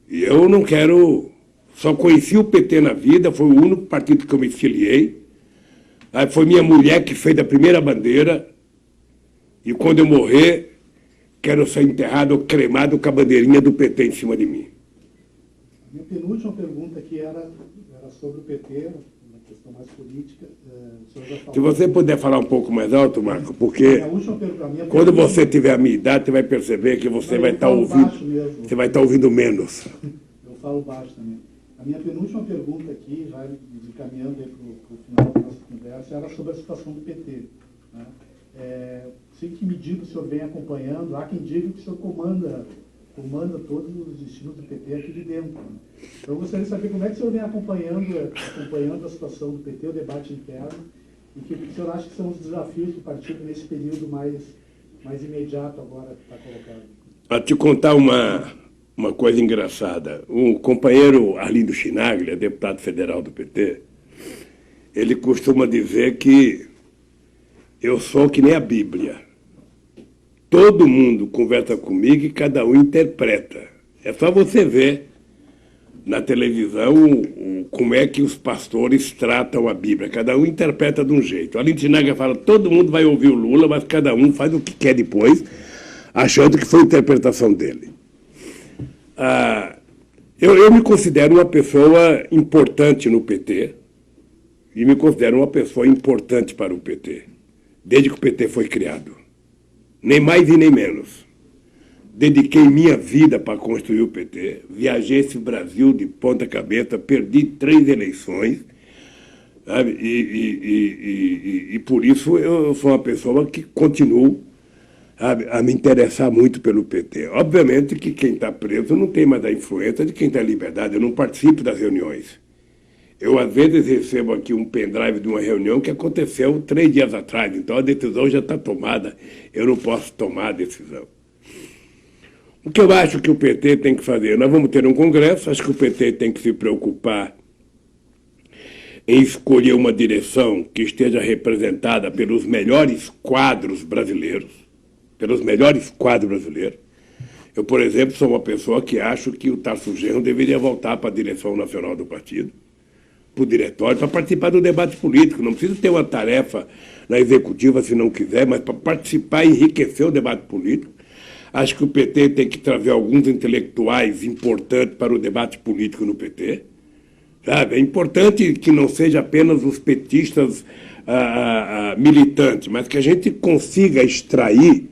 E eu não quero... Só conheci o PT na vida, foi o único partido que eu me filiei. Foi minha mulher que fez a primeira bandeira. E quando eu morrer, quero ser enterrado ou cremado com a bandeirinha do PT em cima de mim. Minha penúltima pergunta aqui era sobre o PT, uma questão mais política. Se você puder falar um pouco mais alto, Marco, porque quando você tiver a minha idade, você vai perceber que você vai estar ouvindo, você vai estar ouvindo menos. Eu falo baixo também. A minha penúltima pergunta aqui, já encaminhando para o final da nossa conversa, era sobre a situação do PT. Né? Sei que medida o senhor vem acompanhando, há quem diga que o senhor comanda todos os destinos do PT aqui de dentro. Né? Então, eu gostaria de saber como é que o senhor vem acompanhando a situação do PT, o debate interno, e que o senhor acha que são os desafios do partido nesse período mais imediato agora que está colocado. Para te contar uma coisa engraçada, o companheiro Arlindo Chinaglia, deputado federal do PT, ele costuma dizer que eu sou que nem a Bíblia. Todo mundo conversa comigo e cada um interpreta. É só você ver na televisão como é que os pastores tratam a Bíblia. Cada um interpreta de um jeito. A Chinaglia fala, todo mundo vai ouvir o Lula, mas cada um faz o que quer depois, achando que foi a interpretação dele. Eu me considero uma pessoa importante no PT e me considero uma pessoa importante para o PT, desde que o PT foi criado. Nem mais e nem menos. Dediquei minha vida para construir o PT, viajei esse Brasil de ponta cabeça, perdi 3 eleições, sabe? E por isso eu sou uma pessoa que continuo a me interessar muito pelo PT. Obviamente que quem está preso não tem mais a influência de quem está em liberdade, eu não participo das reuniões. Eu, às vezes, recebo aqui um pendrive de uma reunião que aconteceu 3 dias atrás, então a decisão já está tomada, eu não posso tomar a decisão. O que eu acho que o PT tem que fazer? Nós vamos ter um congresso, acho que o PT tem que se preocupar em escolher uma direção que esteja representada pelos melhores quadros brasileiros, Eu, por exemplo, sou uma pessoa que acho que o Tarso Genro deveria voltar para a direção nacional do partido, para o diretório, para participar do debate político. Não precisa ter uma tarefa na executiva se não quiser, mas para participar e enriquecer o debate político. Acho que o PT tem que trazer alguns intelectuais importantes para o debate político no PT. Sabe? É importante que não seja apenas os petistas militantes, mas que a gente consiga extrair,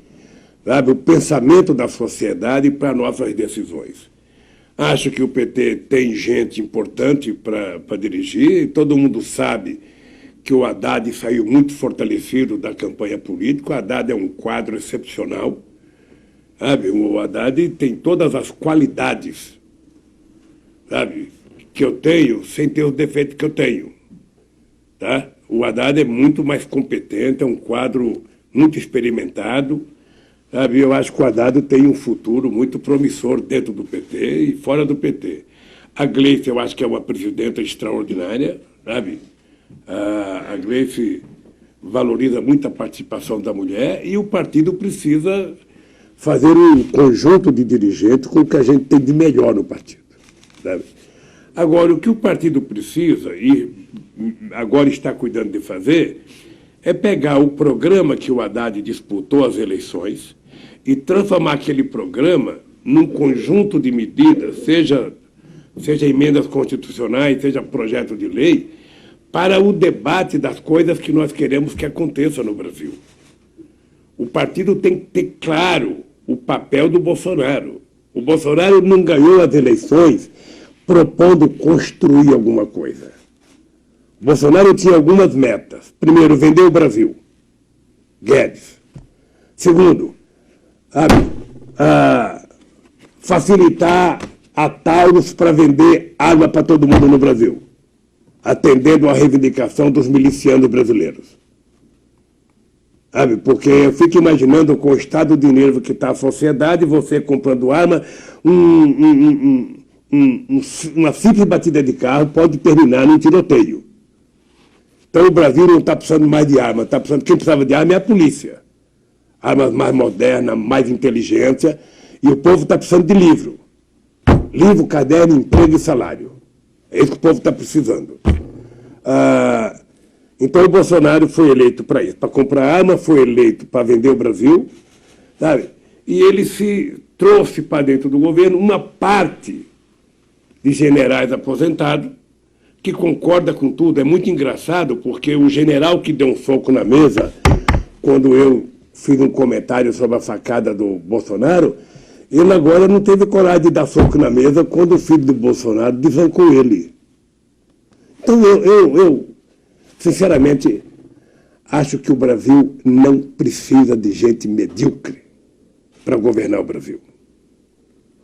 sabe, o pensamento da sociedade para nossas decisões. Acho que o PT tem gente importante para dirigir, todo mundo sabe que o Haddad saiu muito fortalecido da campanha política, o Haddad é um quadro excepcional, sabe? O Haddad tem todas as qualidades, sabe, que eu tenho, sem ter os defeitos que eu tenho. Tá? O Haddad é muito mais competente, é um quadro muito experimentado, sabe? Eu acho que o Haddad tem um futuro muito promissor dentro do PT e fora do PT. A Gleice, eu acho que é uma presidenta extraordinária, sabe? A Gleice valoriza muito a participação da mulher e o partido precisa fazer um conjunto de dirigentes com o que a gente tem de melhor no partido, sabe? Agora, o que o partido precisa, e agora está cuidando de fazer, é pegar o programa que o Haddad disputou as eleições e transformar aquele programa num conjunto de medidas, seja emendas constitucionais, seja projeto de lei, para o debate das coisas que nós queremos que aconteça no Brasil. O partido tem que ter claro o papel do Bolsonaro. O Bolsonaro não ganhou as eleições propondo construir alguma coisa. O Bolsonaro tinha algumas metas. Primeiro, vender o Brasil. Guedes. Segundo, facilitar a Taurus para vender arma para todo mundo no Brasil, atendendo à reivindicação dos milicianos brasileiros. Sabe? Porque eu fico imaginando com o estado de nervo que está a sociedade, você comprando arma, uma simples batida de carro pode terminar num tiroteio. Então o Brasil não está precisando mais de arma, quem precisava de arma é a polícia. Armas mais modernas, mais inteligência, e o povo está precisando de livro. Livro, caderno, emprego e salário. É isso que o povo está precisando. Então o Bolsonaro foi eleito para isso, para comprar arma, foi eleito para vender o Brasil, sabe? E ele se trouxe para dentro do governo uma parte de generais aposentados que concorda com tudo. É muito engraçado, porque o general que deu um soco na mesa, quando eu fiz um comentário sobre a facada do Bolsonaro, ele agora não teve coragem de dar soco na mesa quando o filho do Bolsonaro desancou ele. Então eu sinceramente, acho que o Brasil não precisa de gente medíocre para governar o Brasil.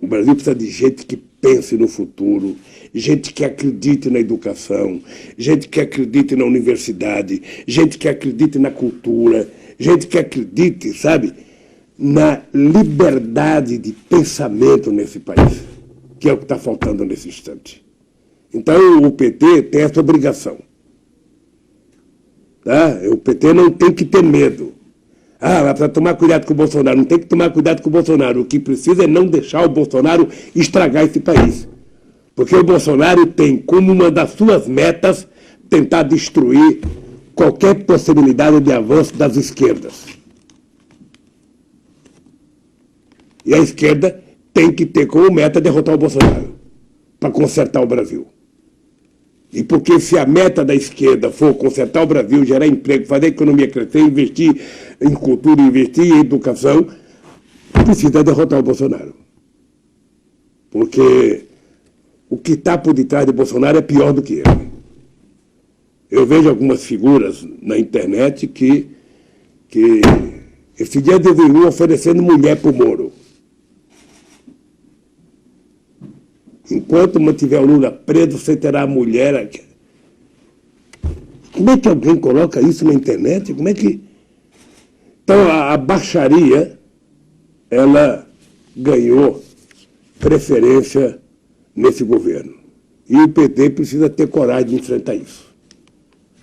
O Brasil precisa de gente que pense no futuro, gente que acredite na educação, gente que acredite na universidade, gente que acredite na cultura, gente que acredite, sabe, na liberdade de pensamento nesse país, que é o que está faltando nesse instante. Então, o PT tem essa obrigação. Tá? O PT não tem que ter medo. Mas precisa tomar cuidado com o Bolsonaro. Não tem que tomar cuidado com o Bolsonaro. O que precisa é não deixar o Bolsonaro estragar esse país. Porque o Bolsonaro tem como uma das suas metas tentar destruir qualquer possibilidade de avanço das esquerdas. E a esquerda tem que ter como meta derrotar o Bolsonaro para consertar o Brasil. E porque se a meta da esquerda for consertar o Brasil, gerar emprego, fazer a economia crescer, investir em cultura, investir em educação, precisa derrotar o Bolsonaro. Porque o que está por detrás de Bolsonaro é pior do que ele. Eu vejo algumas figuras na internet que esse dia eu oferecendo mulher para o Moro. Enquanto mantiver o Lula preso, você terá a mulher. Como é que alguém coloca isso na internet? Como é que... Então, a baixaria, ela ganhou preferência nesse governo. E o PT precisa ter coragem de enfrentar isso.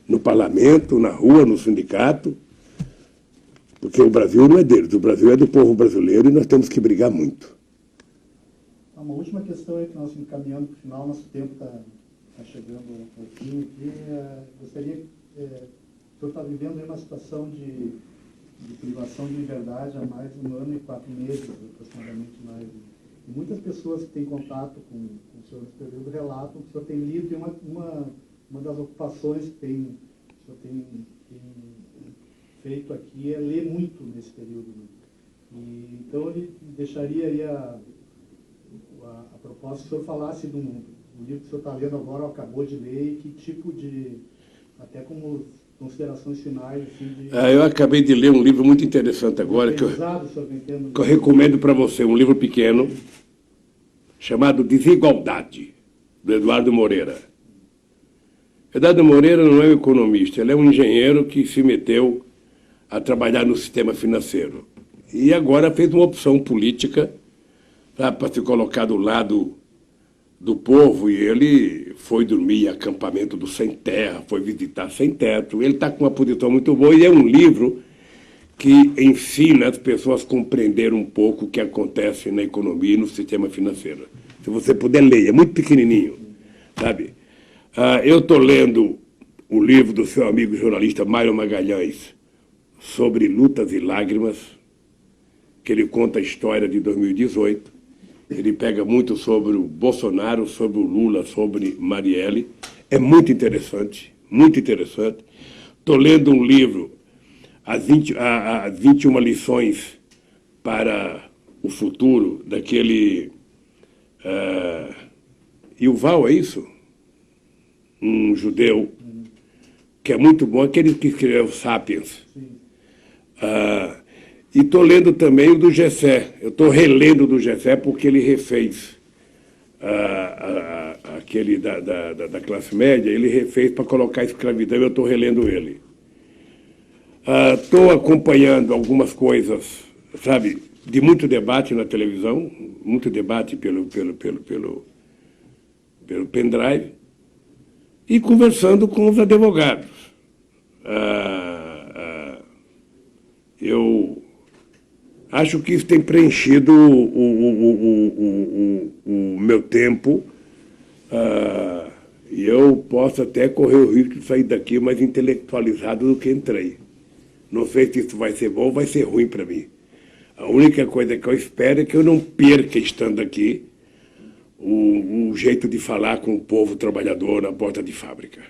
No parlamento, na rua, no sindicato, porque o Brasil não é deles, o Brasil é do povo brasileiro e nós temos que brigar muito. Uma última questão aí que nós estamos caminhando para o final, nosso tempo está chegando ao fim aqui. Gostaria, o senhor está vivendo aí uma situação de privação de liberdade há mais de 1 ano e 4 meses, aproximadamente mais. E muitas pessoas que têm contato com o senhor nesse período relatam que o senhor tem lido, e uma das ocupações que o senhor tem feito aqui é ler muito nesse período. E, então, ele deixaria aí a proposta que o senhor falasse do livro que o senhor está lendo agora, ou acabou de ler, e que tipo de, até como considerações finais, assim, de... Eu acabei de ler um livro muito interessante agora, que eu recomendo para você, um livro pequeno, chamado Desigualdade, do Eduardo Moreira. Eduardo Moreira não é um economista, ele é um engenheiro que se meteu a trabalhar no sistema financeiro. E agora fez uma opção política para se colocar do lado do povo, e ele foi dormir em acampamento do Sem Terra, foi visitar Sem Teto. Ele está com uma posição muito boa, e é um livro que ensina as pessoas a compreender um pouco o que acontece na economia e no sistema financeiro. Se você puder ler, é muito pequenininho, sabe? Eu estou lendo o livro do seu amigo jornalista Mário Magalhães sobre Lutas e Lágrimas, que ele conta a história de 2018. Ele pega muito sobre o Bolsonaro, sobre o Lula, sobre Marielle. É muito interessante, muito interessante. Estou lendo um livro, as 21 lições para o futuro, daquele Yuval, é isso? Um judeu, que é muito bom, aquele que escreveu Sapiens. E estou lendo também o do Gessé. Eu estou relendo o do Gessé porque ele refez aquele da classe média, ele refez para colocar a escravidão, eu estou relendo ele. Estou acompanhando algumas coisas, sabe, de muito debate na televisão, muito debate pelo pendrive, e conversando com os advogados. Eu acho que isso tem preenchido o meu tempo, e eu posso até correr o risco de sair daqui mais intelectualizado do que entrei. Não sei se isso vai ser bom ou vai ser ruim para mim. A única coisa que eu espero é que eu não perca, estando aqui, o jeito de falar com o povo trabalhador na porta de fábrica.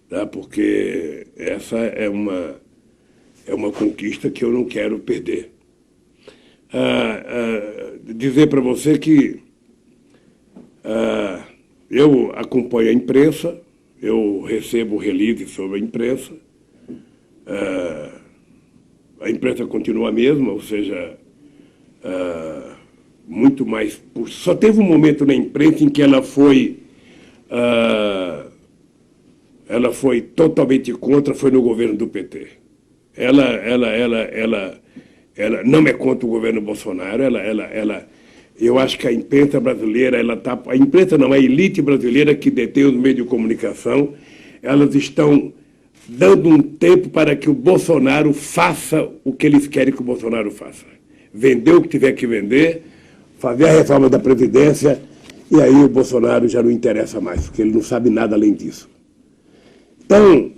Tá? Porque essa é uma conquista que eu não quero perder. Dizer para você que eu acompanho a imprensa, eu recebo release sobre a imprensa, a imprensa continua a mesma, ou seja, muito mais... Só teve um momento na imprensa em que ela foi totalmente contra, foi no governo do PT. Ela não é contra o governo Bolsonaro, eu acho que a imprensa brasileira, a imprensa não, a elite brasileira que detém os meios de comunicação, elas estão dando um tempo para que o Bolsonaro faça o que eles querem que o Bolsonaro faça. Vender o que tiver que vender, fazer a reforma da Previdência, e aí o Bolsonaro já não interessa mais, porque ele não sabe nada além disso. Então,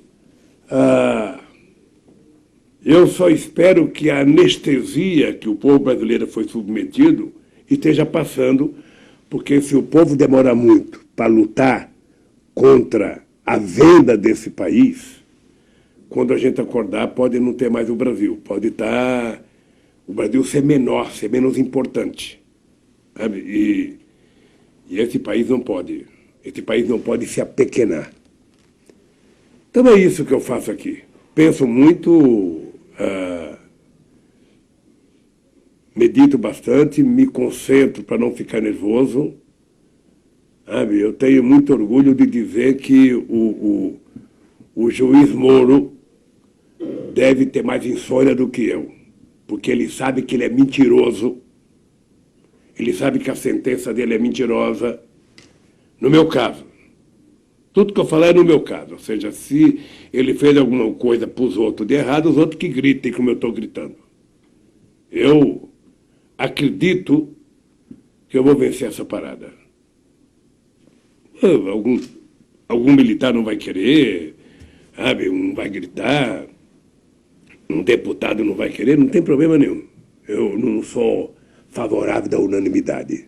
eu só espero que a anestesia que o povo brasileiro foi submetido esteja passando, porque se o povo demora muito para lutar contra a venda desse país, quando a gente acordar, pode não ter mais o Brasil, pode estar o Brasil ser menor, ser menos importante, sabe? E esse país não pode se apequenar. Então é isso que eu faço aqui. Penso muito, medito bastante, me concentro para não ficar nervoso, sabe? Eu tenho muito orgulho de dizer que o juiz Moro deve ter mais insônia do que eu, porque ele sabe que ele é mentiroso, ele sabe que a sentença dele é mentirosa. No meu caso, tudo que eu falar é no meu caso, ou seja, se ele fez alguma coisa para os outros de errado, os outros que gritem como eu estou gritando. Eu acredito que eu vou vencer essa parada. Algum militar não vai querer, sabe, não vai gritar, um deputado não vai querer, não tem problema nenhum. Eu não sou favorável da unanimidade.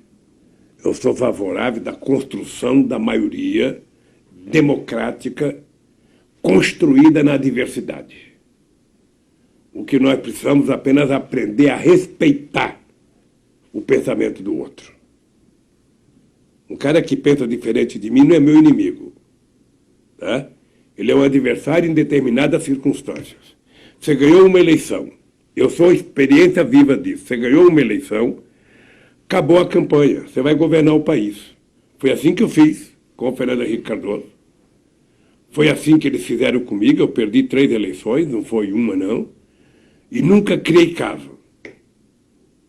Eu sou favorável da construção da maioria democrática construída na diversidade. O que nós precisamos apenas aprender a respeitar o pensamento do outro. Um cara que pensa diferente de mim não é meu inimigo. Tá? Ele é um adversário em determinadas circunstâncias. Você ganhou uma eleição. Eu sou experiência viva disso. Você ganhou uma eleição, acabou a campanha. Você vai governar o país. Foi assim que eu fiz com o Fernando Henrique Cardoso. Foi assim que eles fizeram comigo. Eu perdi 3 eleições, não foi uma, não. E nunca criei caso.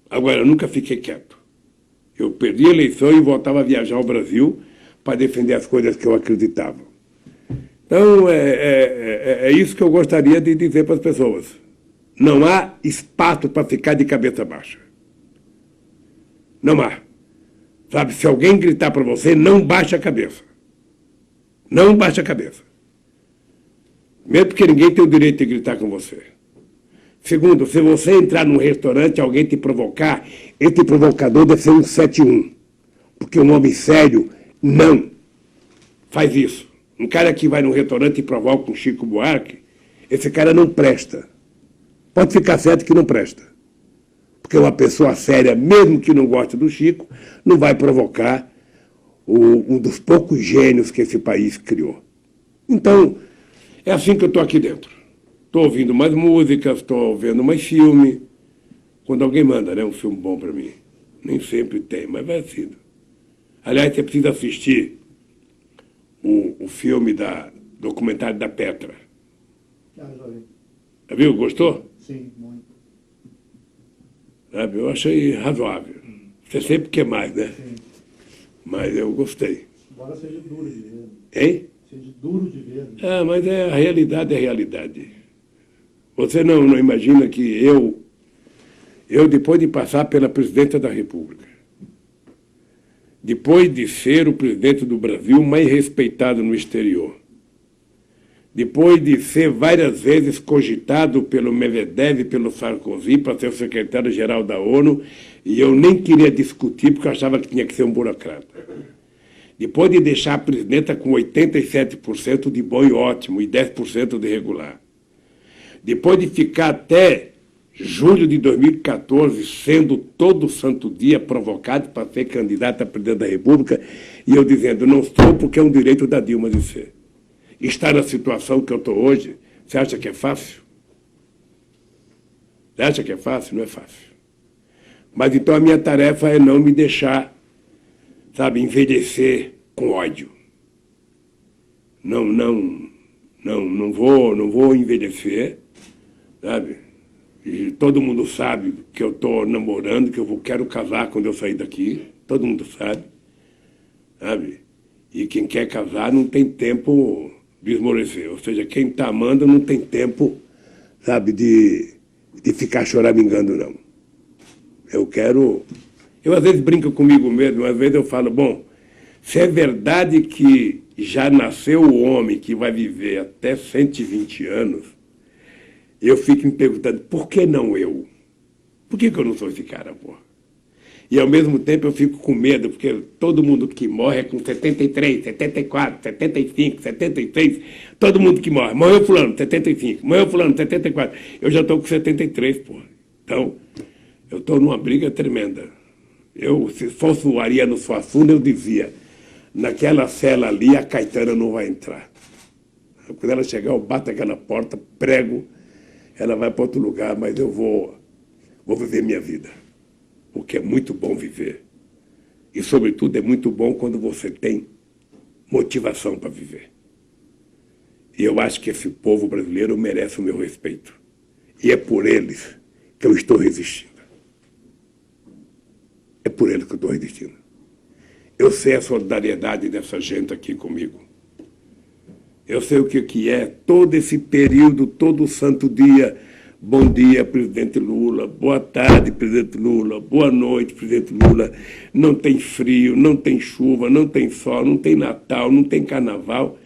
Agora, eu nunca fiquei quieto. Eu perdi a eleição e voltava a viajar ao Brasil para defender as coisas que eu acreditava. Então, é isso que eu gostaria de dizer para as pessoas. Não há espaço para ficar de cabeça baixa. Não há. Sabe, se alguém gritar para você, não baixe a cabeça. Não baixe a cabeça. Mesmo porque ninguém tem o direito de gritar com você. Segundo, se você entrar num restaurante e alguém te provocar, esse provocador deve ser um 71. Porque um homem sério não faz isso. Um cara que vai num restaurante e provoca um Chico Buarque, esse cara não presta. Pode ficar certo que não presta. Porque uma pessoa séria, mesmo que não goste do Chico, não vai provocar um dos poucos gênios que esse país criou. Então, é assim que eu estou aqui dentro. Estou ouvindo mais músicas, estou vendo mais filme, Quando alguém manda, né, um filme bom para mim. Nem sempre tem, mas vai sendo. Aliás, você precisa assistir o filme documentário da Petra. Ah, já vi. Já viu? Gostou? Sim, muito. Sabe? Eu achei razoável. Você sempre quer mais, né? Sim. Mas eu gostei. Embora seja duro de ver. Hein? Seja duro de ver. Ah, mas a realidade é a realidade. Você não imagina que eu, depois de passar pela presidência da República, depois de ser o presidente do Brasil mais respeitado no exterior, depois de ser várias vezes cogitado pelo Medvedev e pelo Sarkozy para ser o secretário-geral da ONU, e eu nem queria discutir porque eu achava que tinha que ser um burocrata. Depois de deixar a presidenta com 87% de bom e ótimo e 10% de regular. Depois de ficar até julho de 2014 sendo todo santo dia provocado para ser candidato a presidente da República, e eu dizendo, não sou porque é um direito da Dilma de ser. Estar na situação que eu estou hoje, você acha que é fácil? Você acha que é fácil? Não é fácil. Mas então a minha tarefa é não me deixar, sabe, envelhecer com ódio. Não vou envelhecer, sabe? E todo mundo sabe que eu estou namorando, que eu quero casar quando eu sair daqui. Todo mundo sabe, sabe? E quem quer casar não tem tempo de esmorecer. Ou seja, quem está amando não tem tempo, sabe, de ficar choramingando, não. Eu às vezes brinco comigo mesmo, às vezes eu falo, bom, se é verdade que já nasceu o homem que vai viver até 120 anos, eu fico me perguntando, por que não eu? Por que eu não sou esse cara, pô? E ao mesmo tempo eu fico com medo, porque todo mundo que morre é com 73, 74, 75, 76, todo mundo que morre. Morreu fulano, 75, morreu fulano, 74. Eu já estou com 73, pô. Então, eu estou numa briga tremenda. Se fosse o Ariano Suassuna, eu dizia, naquela cela ali a Caetana não vai entrar. Quando ela chegar, eu bato aquela porta, prego, ela vai para outro lugar, mas eu vou viver minha vida. Porque é muito bom viver. E, sobretudo, é muito bom quando você tem motivação para viver. E eu acho que esse povo brasileiro merece o meu respeito. E é por eles que eu estou resistindo. É por eles que eu estou resistindo. Eu sei a solidariedade dessa gente aqui comigo. Eu sei o que é todo esse período, todo santo dia. Bom dia, presidente Lula. Boa tarde, presidente Lula. Boa noite, presidente Lula. Não tem frio, não tem chuva, não tem sol, não tem Natal, não tem Carnaval.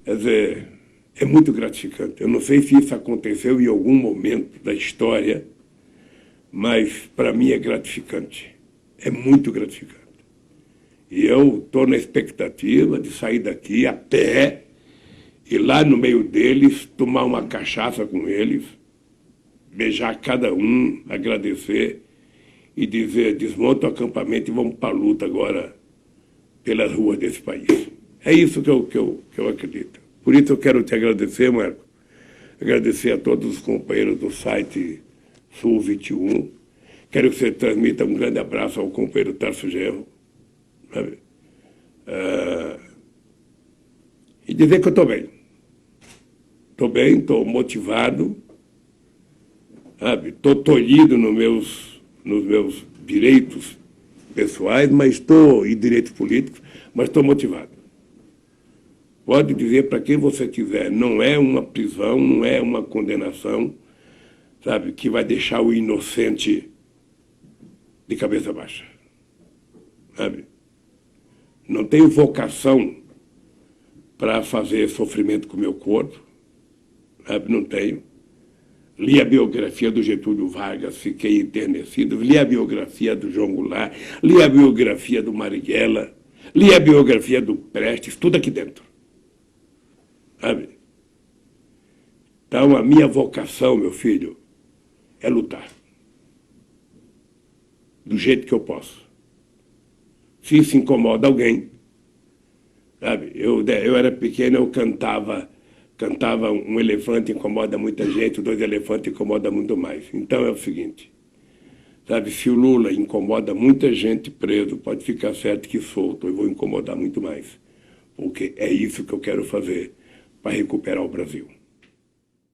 Quer dizer, é muito gratificante. Eu não sei se isso aconteceu em algum momento da história, mas para mim é gratificante. É muito gratificante. E eu estou na expectativa de sair daqui a pé e lá no meio deles tomar uma cachaça com eles, beijar cada um, agradecer e dizer, desmonta o acampamento e vamos para a luta agora pelas ruas desse país. É isso que eu acredito. Por isso eu quero te agradecer, Marco. Agradecer a todos os companheiros do site Sul 21. Quero que você transmita um grande abraço ao companheiro Tarso Genro. Sabe? E dizer que eu estou bem. Estou bem, estou motivado. Estou tolhido nos meus direitos pessoais, mas estou em direitos políticos, mas estou motivado. Pode dizer para quem você quiser, não é uma prisão, não é uma condenação, sabe, que vai deixar o inocente de cabeça baixa. Sabe? Não tenho vocação para fazer sofrimento com o meu corpo, sabe? Não tenho. Li a biografia do Getúlio Vargas, fiquei enternecido. Li a biografia do João Goulart, li a biografia do Marighella, li a biografia do Prestes, tudo aqui dentro. Sabe? Então, a minha vocação, meu filho, é lutar. Do jeito que eu posso. Se isso incomoda alguém, sabe? Eu era pequeno, eu cantava um elefante incomoda muita gente, 2 elefantes incomoda muito mais. Então é o seguinte, Sabe, se o Lula incomoda muita gente preso, pode ficar certo que solto eu vou incomodar muito mais. Porque é isso que eu quero fazer para recuperar o Brasil.